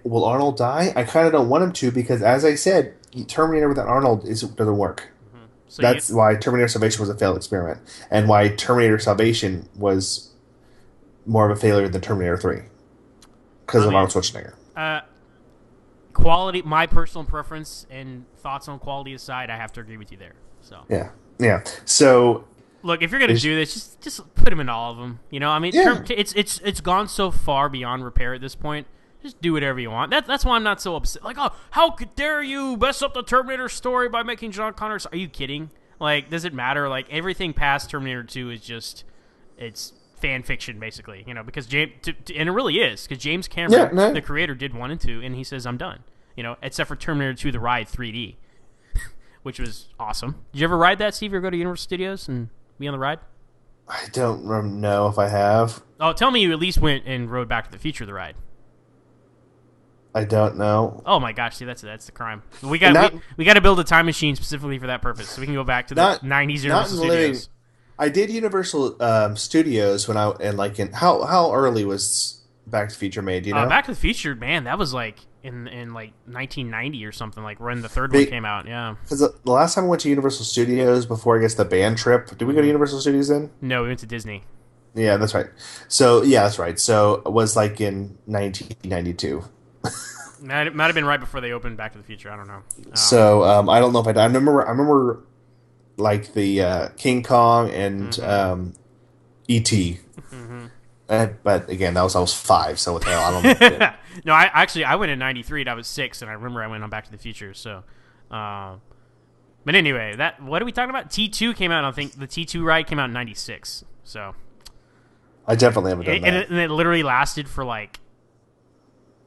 will Arnold die? I kind of don't want him to because, as I said, Terminator without Arnold doesn't work. Mm-hmm. So that's why Terminator Salvation was a failed experiment, and why Terminator Salvation was more of a failure than Terminator 3. because I of mean, Arnold Schwarzenegger. Quality, my personal preference and thoughts on quality aside, I have to agree with you there. So Yeah, yeah. So look, if you're gonna is do this, just put him in all of them. You know, I mean, yeah, it's gone so far beyond repair at this point. Just do whatever you want. That's why I'm not so upset. Like, oh, how dare you mess up the Terminator story by making John Connor? Are you kidding? Like, does it matter? Like, everything past Terminator 2 is just it's fan fiction, basically. You know, because James and it really is because James Cameron, yeah, no, the creator, did 1 and 2, and he says I'm done. You know, except for Terminator 2: The Ride 3D, which was awesome. Did you ever ride that, Steve? You ever go to Universal Studios and be on the ride? I don't know if I have. Oh, tell me you at least went and rode Back to the Future: The Ride. I don't know. Oh my gosh, see that's the crime. We got to build a time machine specifically for that purpose, so we can go back to the '90s Universal Studios. I did Universal Studios when how early was Back to the Future made? Do you know? Back to the Future, man, that was like in like 1990 or something, like when the third one came out. Yeah. Because the last time I went to Universal Studios before I guess the band trip, did we go to Universal Studios then? No, we went to Disney. Yeah, that's right. So yeah, that's right. So it was like in 1992. Might have been right before they opened Back to the Future. I don't know. So I don't know if I remember like the King Kong and E.T. But again, I was 5, so what the hell? I don't know. No, I went in '93 and I was 6, and I remember I went on Back to the Future. So, but anyway, what are we talking about? T2 came out. I think the T2 ride came out in '96. So I definitely haven't done that. And it literally lasted for like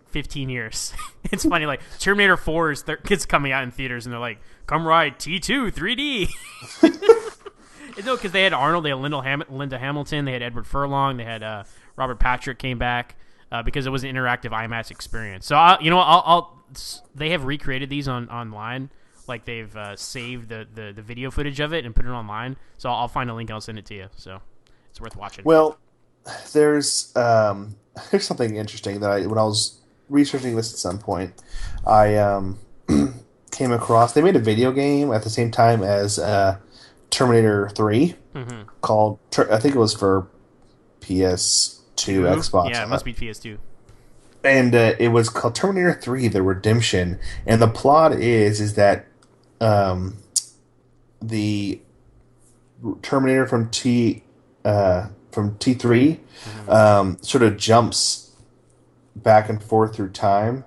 15 years. It's funny, like Terminator 4 kids coming out in theaters, and they're like, "Come ride T2 3D." No, because they had Arnold, they had Linda Hamilton, they had Edward Furlong, they had Robert Patrick came back because it was an interactive IMAX experience. So they have recreated these online, like they've saved the video footage of it and put it online. So I'll find a link and I'll send it to you. So it's worth watching. Well, there's something interesting that when I was researching this at some point, I came across. They made a video game at the same time as Terminator 3 called. I think it was for PS2, Xbox. Yeah, it must be PS2. And it was called Terminator 3: The Redemption. And the plot is that the Terminator from T3 sort of jumps back and forth through time.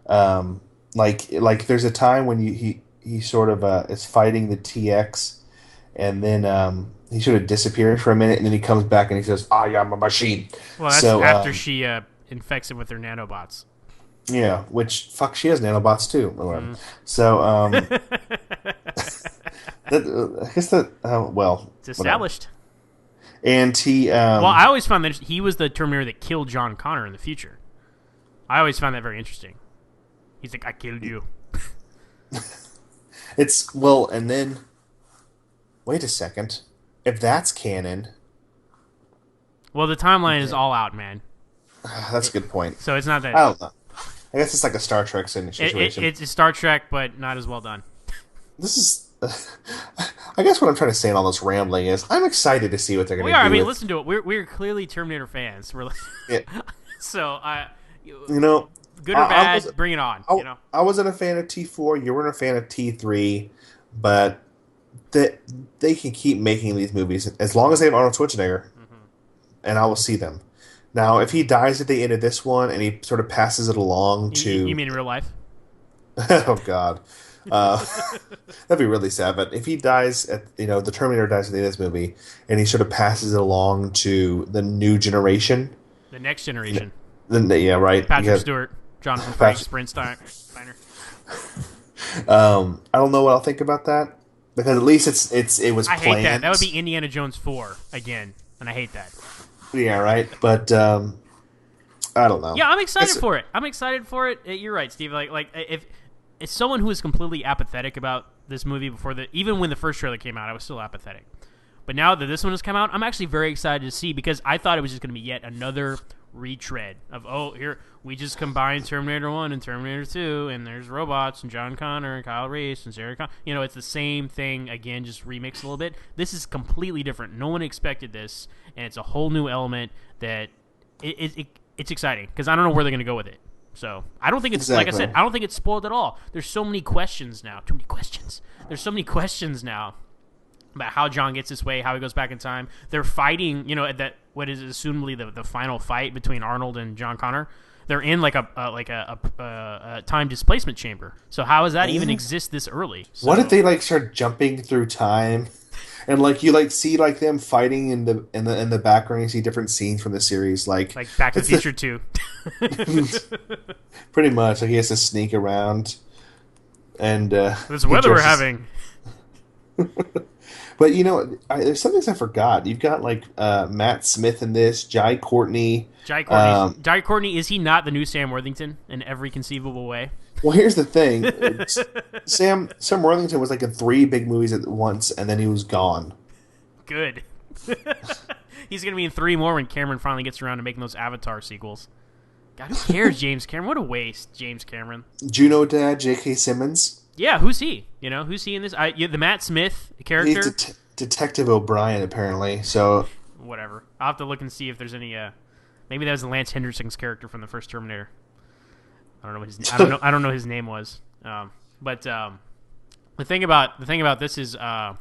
Like there's a time when he sort of is fighting the TX, and then he sort of disappears for a minute, and then he comes back and he says, "I am a machine." Well, that's after she infects him with her nanobots. Yeah, which she has nanobots too. So I guess that it's established. Whatever. And he I always found that he was the Terminator that killed John Connor in the future. I always found that very interesting. He's like, "I killed you." And then wait a second. If that's canon, well, the timeline is all out, man. That's a good point. So it's not that. I don't know. I guess it's like a Star Trek situation. It's a Star Trek, but not as well done. This is. I guess what I'm trying to say in all this rambling is I'm excited to see what they're going to do. We are. I mean, listen to it. We're clearly Terminator fans. Yeah. So, good or bad, bring it on. I wasn't a fan of T4. You weren't a fan of T3, but they can keep making these movies as long as they have Arnold Schwarzenegger, and I will see them. Now, if he dies at the end of this one and he sort of passes it along to... You mean in real life? Oh, God. That'd be really sad. But if he dies the Terminator dies at the end of this movie and he sort of passes it along to the new generation... The next generation. Yeah, right. Patrick Stewart, Jonathan Frank, Steiner. I don't know what I'll think about that. Because at least it was planned. I hate that. That would be Indiana Jones 4 again, and I hate that. Yeah, right. But I don't know. Yeah, I'm excited for it. You're right, Steve. Like if it's someone who is completely apathetic about this movie even when the first trailer came out, I was still apathetic. But now that this one has come out, I'm actually very excited to see because I thought it was just going to be yet another retread of here we just combined Terminator 1 and Terminator 2 and there's robots and John Connor and Kyle Reese and Sarah Connor. It's the same thing again, just remixed a little bit. This is completely different. No one expected this, and it's a whole new element that it's exciting because I don't know where they're going to go with it. So I don't think it's like I said. I don't think it's spoiled at all. There's so many questions now. Too many questions. There's so many questions now about how John gets this way, how he goes back in time. They're fighting, at that what is assumably the final fight between Arnold and John Connor. They're in like a time displacement chamber. So how does that even exist this early? So, what if they like start jumping through time, and like you like see like them fighting in the background? You see different scenes from the series, like Back to the Future 2. Pretty much, like he has to sneak around, and this weather we're having. But there's some things I forgot. You've got like Matt Smith in this, Jai Courtney. Jai Courtney, is he not the new Sam Worthington in every conceivable way? Well, here's the thing. Sam Worthington was like in 3 big movies at once, and then he was gone. Good. He's going to be in 3 more when Cameron finally gets around to making those Avatar sequels. God, who cares, James Cameron? What a waste, James Cameron. Juno dad, J.K. Simmons. Yeah, who's he? Who's he in this? The Matt Smith character? He's Detective O'Brien, apparently. So whatever. I'll have to look and see if there's any. Maybe that was Lance Henderson's character from the first Terminator. I don't know what his. I don't know his name was. But the thing about this is no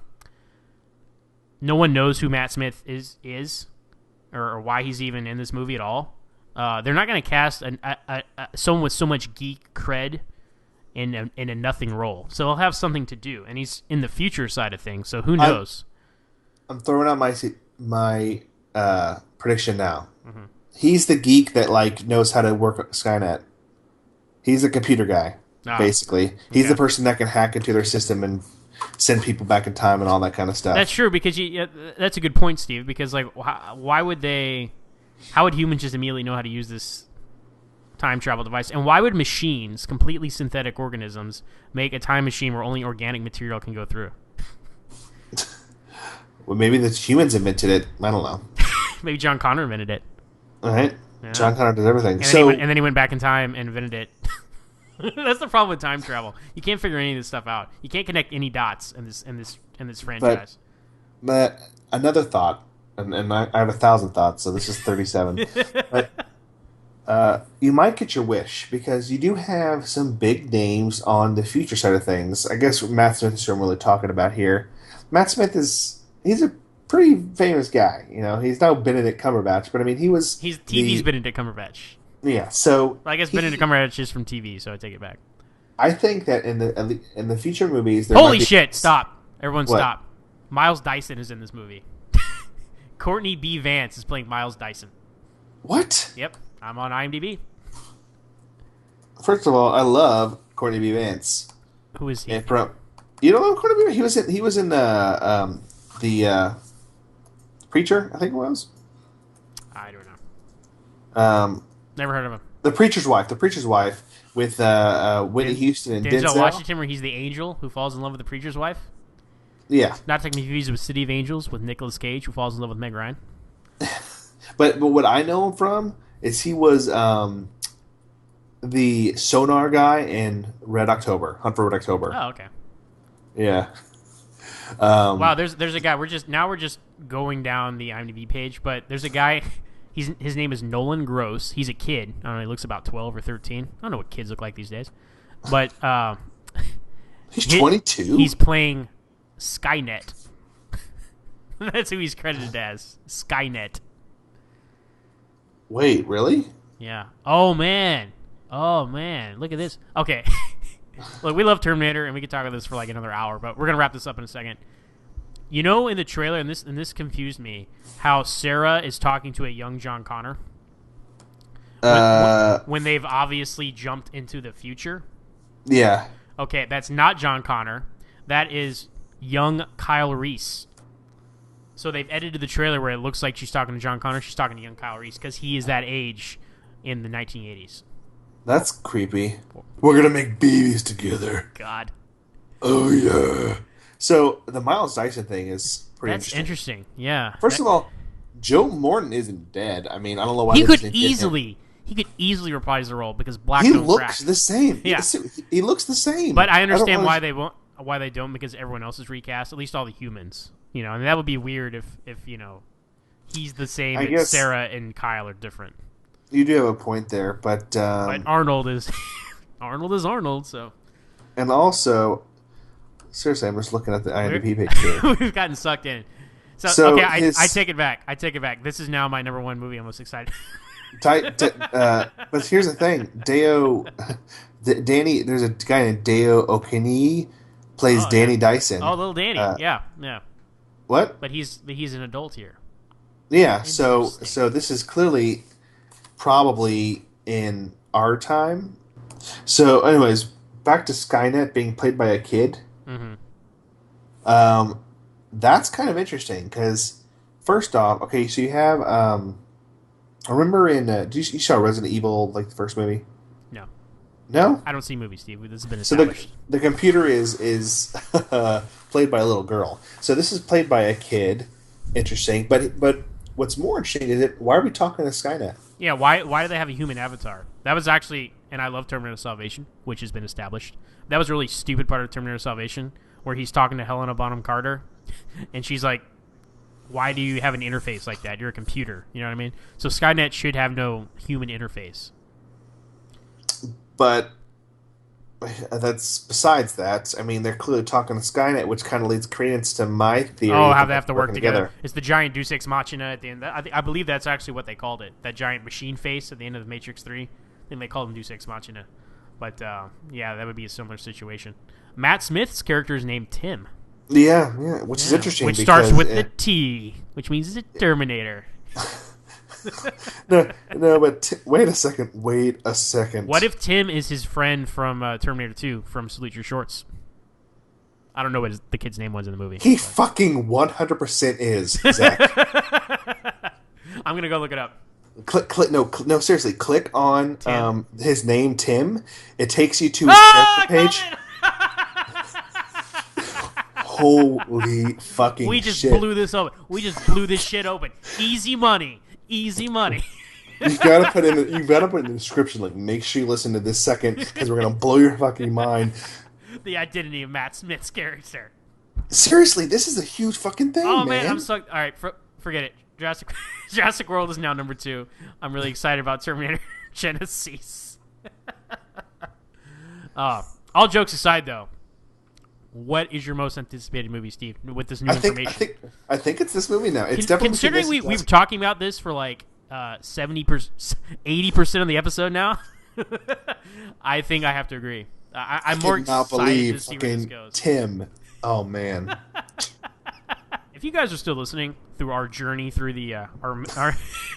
one knows who Matt Smith is or why he's even in this movie at all. They're not going to cast someone with so much geek cred in a nothing role, so he'll have something to do, and he's in the future side of things. So who knows? I'm throwing out my prediction now. Mm-hmm. He's the geek that like knows how to work Skynet. He's the computer guy, basically. He's the person that can hack into their system and send people back in time and all that kind of stuff. That's true, because that's a good point, Steve. Because like, why would they? How would humans just immediately know how to use this time travel device? And why would machines, completely synthetic organisms, make a time machine where only organic material can go through? Well, maybe the humans invented it. I don't know. Maybe John Connor invented it. All right. Yeah. John Connor does everything. And then he went back in time and invented it. That's the problem with time travel. You can't figure any of this stuff out. You can't connect any dots in this franchise. But another thought, and I have 1,000 thoughts, so this is 37. But you might get your wish, because you do have some big names on the future side of things. I guess Matt Smith is who I'm really talking about here. Matt Smith he's a pretty famous guy. He's no Benedict Cumberbatch, but I mean he's TV's Benedict Cumberbatch. Yeah, so I guess Benedict Cumberbatch is from TV, so I take it back. I think that in the future movies, holy shit! Stop, everyone, stop! Miles Dyson is in this movie. Courtney B. Vance is playing Miles Dyson. What? Yep, I'm on IMDb. First of all, I love Courtney B. Vance. Who is he? You don't know Courtney B. Vance? He was in the Preacher, I think it was. I don't know. Never heard of him. The Preacher's Wife with Whitney Houston and Denzel Washington, where he's the angel who falls in love with the preacher's wife. Yeah. Not to be confused with City of Angels with Nicolas Cage, who falls in love with Meg Ryan. But what I know him from is he was the sonar guy in Red October, Hunt for Red October. Oh, okay. Yeah. Wow, there's a guy. We're just going down the IMDb page, but there's a guy. His name is Nolan Gross. He's a kid. I don't know. He looks about 12 or 13. I don't know what kids look like these days, but he's 22. He's playing Skynet. That's who he's credited as. Skynet. Wait, really? Yeah. Oh man. Look at this. Okay. Look, we love Terminator, and we could talk about this for like another hour, but we're gonna wrap this up in a second. In the trailer, and this confused me, how Sarah is talking to a young John Connor when they've obviously jumped into the future. Yeah. Okay, that's not John Connor. That is young Kyle Reese. So they've edited the trailer where it looks like she's talking to John Connor. She's talking to young Kyle Reese because he is that age in the 1980s. That's creepy. We're gonna make babies together. God. Oh yeah. So the Miles Dyson thing is pretty That's interesting. Yeah. First of all, Joe Morton isn't dead. I mean, I don't know why he could easily reprise the role because black. He don't looks crack. the same. Yeah. He looks the same. But I understand why they don't, because everyone else is recast. At least all the humans. And that would be weird if he's the same. And Sarah and Kyle are different. you do have a point there, but But Arnold is Arnold is Arnold. So and also seriously, I'm just looking at the IMDb page here. we've gotten sucked in. So So okay, his I take it back. I take it back. This is now my number one movie. I'm most excited. but here's the thing, Danny. There's a guy named Deo Okini plays Oh yeah. Danny Dyson. Oh, little Danny. Uh, Yeah, yeah. what? But he's an adult here. Yeah. So Interesting. this is clearly probably in our time. So, anyways, back to Skynet being played by a kid. Mm-hmm. Um, that's kind of interesting because first off, okay, so you have I remember in you saw Resident Evil like the first movie? No, No. I don't see movies, Steve. This has been So established. the computer is played by a little girl. So this is played by a kid. Interesting, but what's more interesting is why are we talking to Skynet? Yeah, why do they have a human avatar? That was actually, and I love Terminator Salvation, which has been established. That was a really stupid part of Terminator Salvation, where he's talking to Helena Bonham Carter, and she's like, "Why do you have an interface like that? You're a computer." You know what I mean? So Skynet should have no human interface. But that's besides that. I mean, they're clearly talking to Skynet, which kind of leads credence to my theory. Oh, how that they have to they're work working together. It's the giant Deus Ex Machina at the end. I believe that's actually what they called it. That giant machine face at the end of the Matrix 3. I think they called him Deus Ex Machina. But, yeah, that would be a similar situation. Matt Smith's character is named Tim. Yeah, which is interesting. Which because, starts with the T, which means it's a Terminator. no, but wait a second. Wait a second. What if Tim is his friend from Terminator 2 from Salute Your Shorts? I don't know what the kid's name was in the movie. He fucking 100% is, Zach. I'm going to go look it up. Click. No, seriously. Click on his name, Tim. It takes you to his character page. Holy fucking We just shit. blew this open. We just blew this shit open. Easy money. Easy money. You gotta put in the description, like, make sure you listen to this second because we're gonna blow your fucking mind. The identity of Matt Smith's character. Seriously, this is a huge fucking thing, Oh man. man, I'm so all right. Forget it. Jurassic World is now number 2. I'm really excited about Terminator Genisys. All jokes aside, though, what is your most anticipated movie, Steve? With this new information, I think it's this movie now. It's definitely considering we were talking about this for like 70%, 80% of the episode now. I think I have to agree. I'm more excited to see where this goes. Tim. Oh man. If you guys are still listening through our journey through the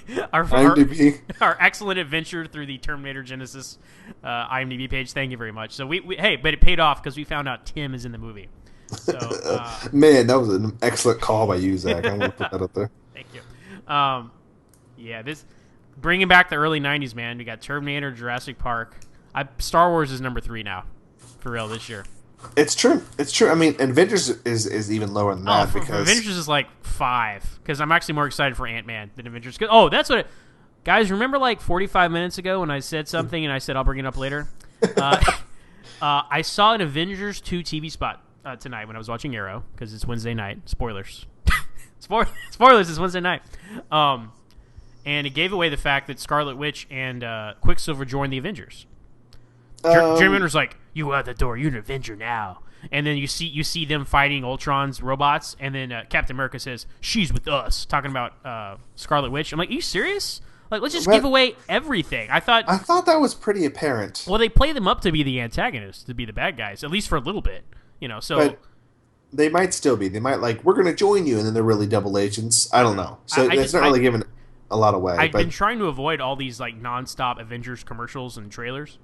IMDb. our excellent adventure through the Terminator Genisys IMDb page, thank you very much. So hey, but it paid off because we found out Tim is in the movie. So man, that was an excellent call by you, Zach. I'm gonna put that up there. thank you. Yeah, this bringing back the early '90s, man. We got Terminator, Jurassic Park. Star Wars is number 3 now, for real this year. It's true. I mean, Avengers is even lower than that because Avengers is like 5 because I'm actually more excited for Ant-Man than Avengers. Oh, that's what guys, remember like 45 minutes ago when I said something and I said I'll bring it up later? I saw an Avengers 2 TV spot tonight when I was watching Arrow because it's Wednesday night. Spoilers. Spoilers, it's Wednesday night. And it gave away the fact that Scarlet Witch and Quicksilver joined the Avengers. Jeremy Renner's like, "You out the door. You're an Avenger now." And then you see them fighting Ultron's robots, and then Captain America says, "She's with us," talking about Scarlet Witch. I'm like, "Are you serious? Like, let's just give away everything." I thought that was pretty apparent. Well, they play them up to be the antagonists, to be the bad guys, at least for a little bit, you know. So but they might still be. They might we're going to join you, and then they're really double agents. I don't know. So it's not really giving a lot away. I've been trying to avoid all these like nonstop Avengers commercials and trailers.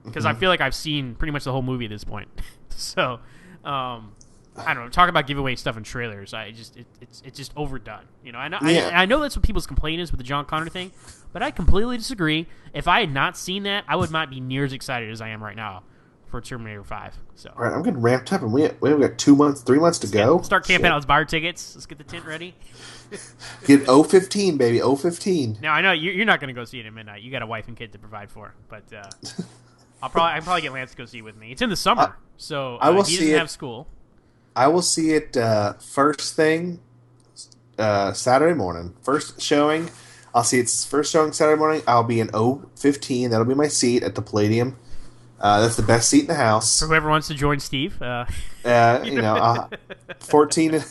Because I feel like I've seen pretty much the whole movie at this point. So, I don't know. Talk about giveaway stuff in trailers. It's just overdone. You know, I know that's what people's complaint is with the John Connor thing, but I completely disagree. If I had not seen that, I would not be near as excited as I am right now for Terminator 5. So, all right, I'm getting ramped up, and we've got 2 months, 3 months to go. Start camping out. Let's buy our tickets. Let's get the tent ready. Get 015, baby, 015. Now I know you're not going to go see it at midnight. You got a wife and kid to provide for, but. I probably get Lance to go see it with me. It's in the summer, so he doesn't have school. I will see it first thing Saturday morning. First showing. I'll see its first showing Saturday morning. I'll be in 015. That'll be my seat at the Palladium. That's the best seat in the house. For whoever wants to join Steve. 14.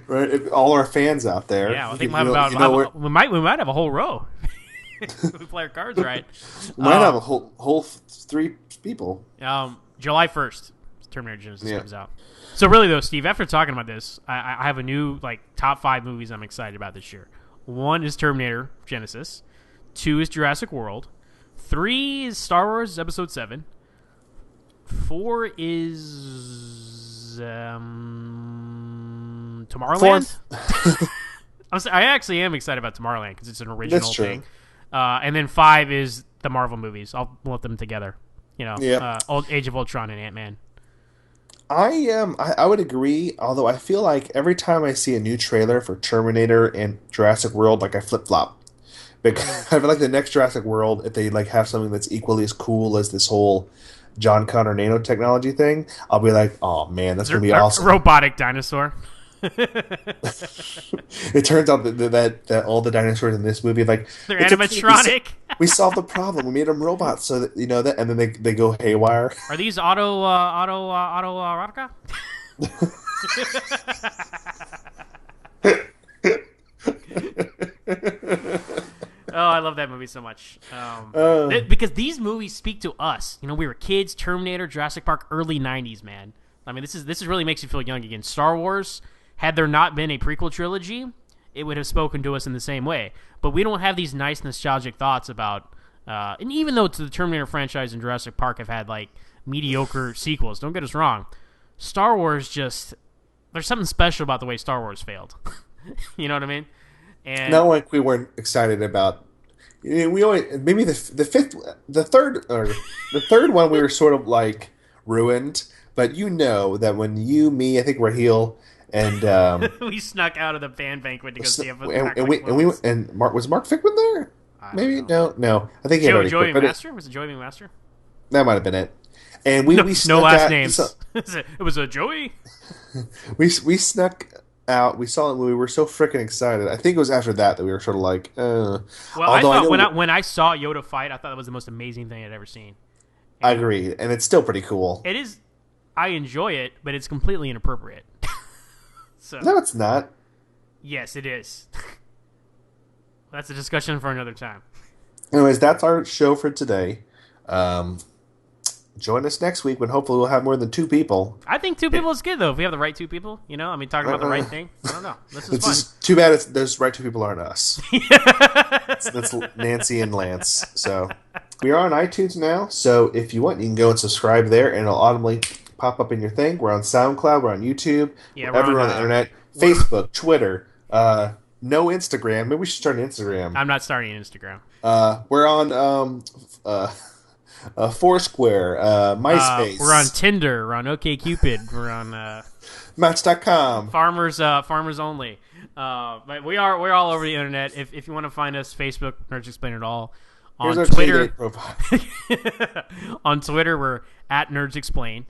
Right, all our fans out there. Yeah, I think we might have a whole row. If we play our cards right. We might have a whole 3 people. July 1st, Terminator Genisys comes out. So really though, Steve, after talking about this, I have a new top 5 movies I'm excited about this year. 1 is Terminator Genisys. 2 is Jurassic World. 3 is Star Wars Episode 7. 4 is Tomorrowland. I actually am excited about Tomorrowland because it's an original thing. And then 5 is the Marvel movies. I'll lump them together. Age of Ultron and Ant-Man. I would agree, although I feel like every time I see a new trailer for Terminator and Jurassic World, I flip-flop. Because I feel like the next Jurassic World, if they have something that's equally as cool as this whole John Connor nanotechnology thing, I'll be like, oh man, that's going to be awesome. Robotic dinosaur. It turns out that all the dinosaurs in this movie, they're animatronic. We solved the problem. We made them robots, so that that, and then they go haywire. Are these autoerotica? Oh, I love that movie so much. Because these movies speak to us. We were kids. Terminator, Jurassic Park, early '90s, man. I mean, this really makes you feel young again. Star Wars. Had there not been a prequel trilogy, it would have spoken to us in the same way. But we don't have these nice nostalgic thoughts about... and even though the Terminator franchise and Jurassic Park have had, mediocre sequels, don't get us wrong, Star Wars just... There's something special about the way Star Wars failed. You know what I mean? And not like we weren't excited about... We always... Maybe the third one we were sort of, ruined. But that when you, me, I think Raheel... And we snuck out of the fan banquet to go see it. Was Mark Fickman there? Maybe no. I think he had already Joey Master. Was it Joey Master? That might have been it. And we snuck no last out, names. It was a Joey. we snuck out. We saw it. We were so freaking excited. I think it was after that we were sort of like. Well, I thought when I saw Yoda fight, I thought that was the most amazing thing I'd ever seen. I agree, and it's still pretty cool. It is. I enjoy it, but it's completely inappropriate. So, no, it's not. Yes, it is. That's a discussion for another time. Anyways, that's our show for today. Join us next week when hopefully we'll have more than 2 people. I think 2 people is good, though. If we have the right 2 people, talking about the right thing. I don't know. This is it's fun. Just too bad those right 2 people aren't us. That's Nancy and Lance. So we are on iTunes now. So if you want, you can go and subscribe there, and it'll automatically pop up in your thing. We're on SoundCloud. We're on YouTube. Yeah, we're everywhere on the internet. Facebook, Twitter. No Instagram. Maybe we should start an Instagram. I'm not starting an Instagram. We're on Foursquare, MySpace. We're on Tinder. We're on OkCupid. We're on Match.com. Farmers Only. But we're all over the internet. If you want to find us, Facebook, Nerds Explain It All. On Twitter, on Twitter, we're at Nerds Explain.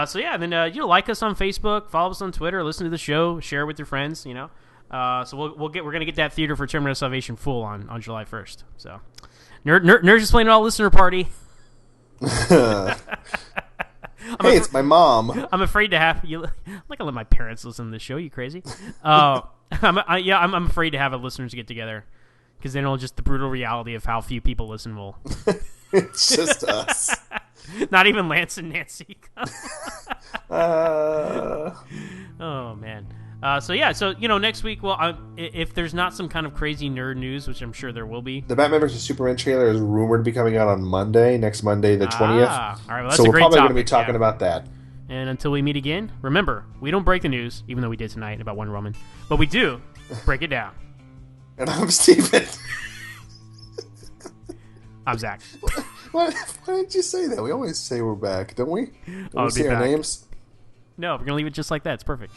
So yeah, and then like us on Facebook, follow us on Twitter, listen to the show, share it with your friends. So we're gonna get that Theater for Terminator Salvation full on July 1st. So Nerds Explain It All listener party. Hey, it's my mom. I'm afraid to have you. I'm not gonna let my parents listen to the show. You crazy? I'm afraid to have listeners get together. Because then just the brutal reality of how few people listen will. It's just us. Not even Lance and Nancy. Oh, man. So next week, if there's not some kind of crazy nerd news, which I'm sure there will be. The Batman vs. Superman trailer is rumored to be coming out on next Monday, the 20th. All right, well, that's so a we're great probably going to topic, be talking about that. And until we meet again, remember, we don't break the news, even though we did tonight about Wonder Woman. But we do break it down. And I'm Steven. I'm Zach. Why didn't you say that? We always say we're back, don't we? Don't we say our names? No, we're going to leave it just like that. It's perfect.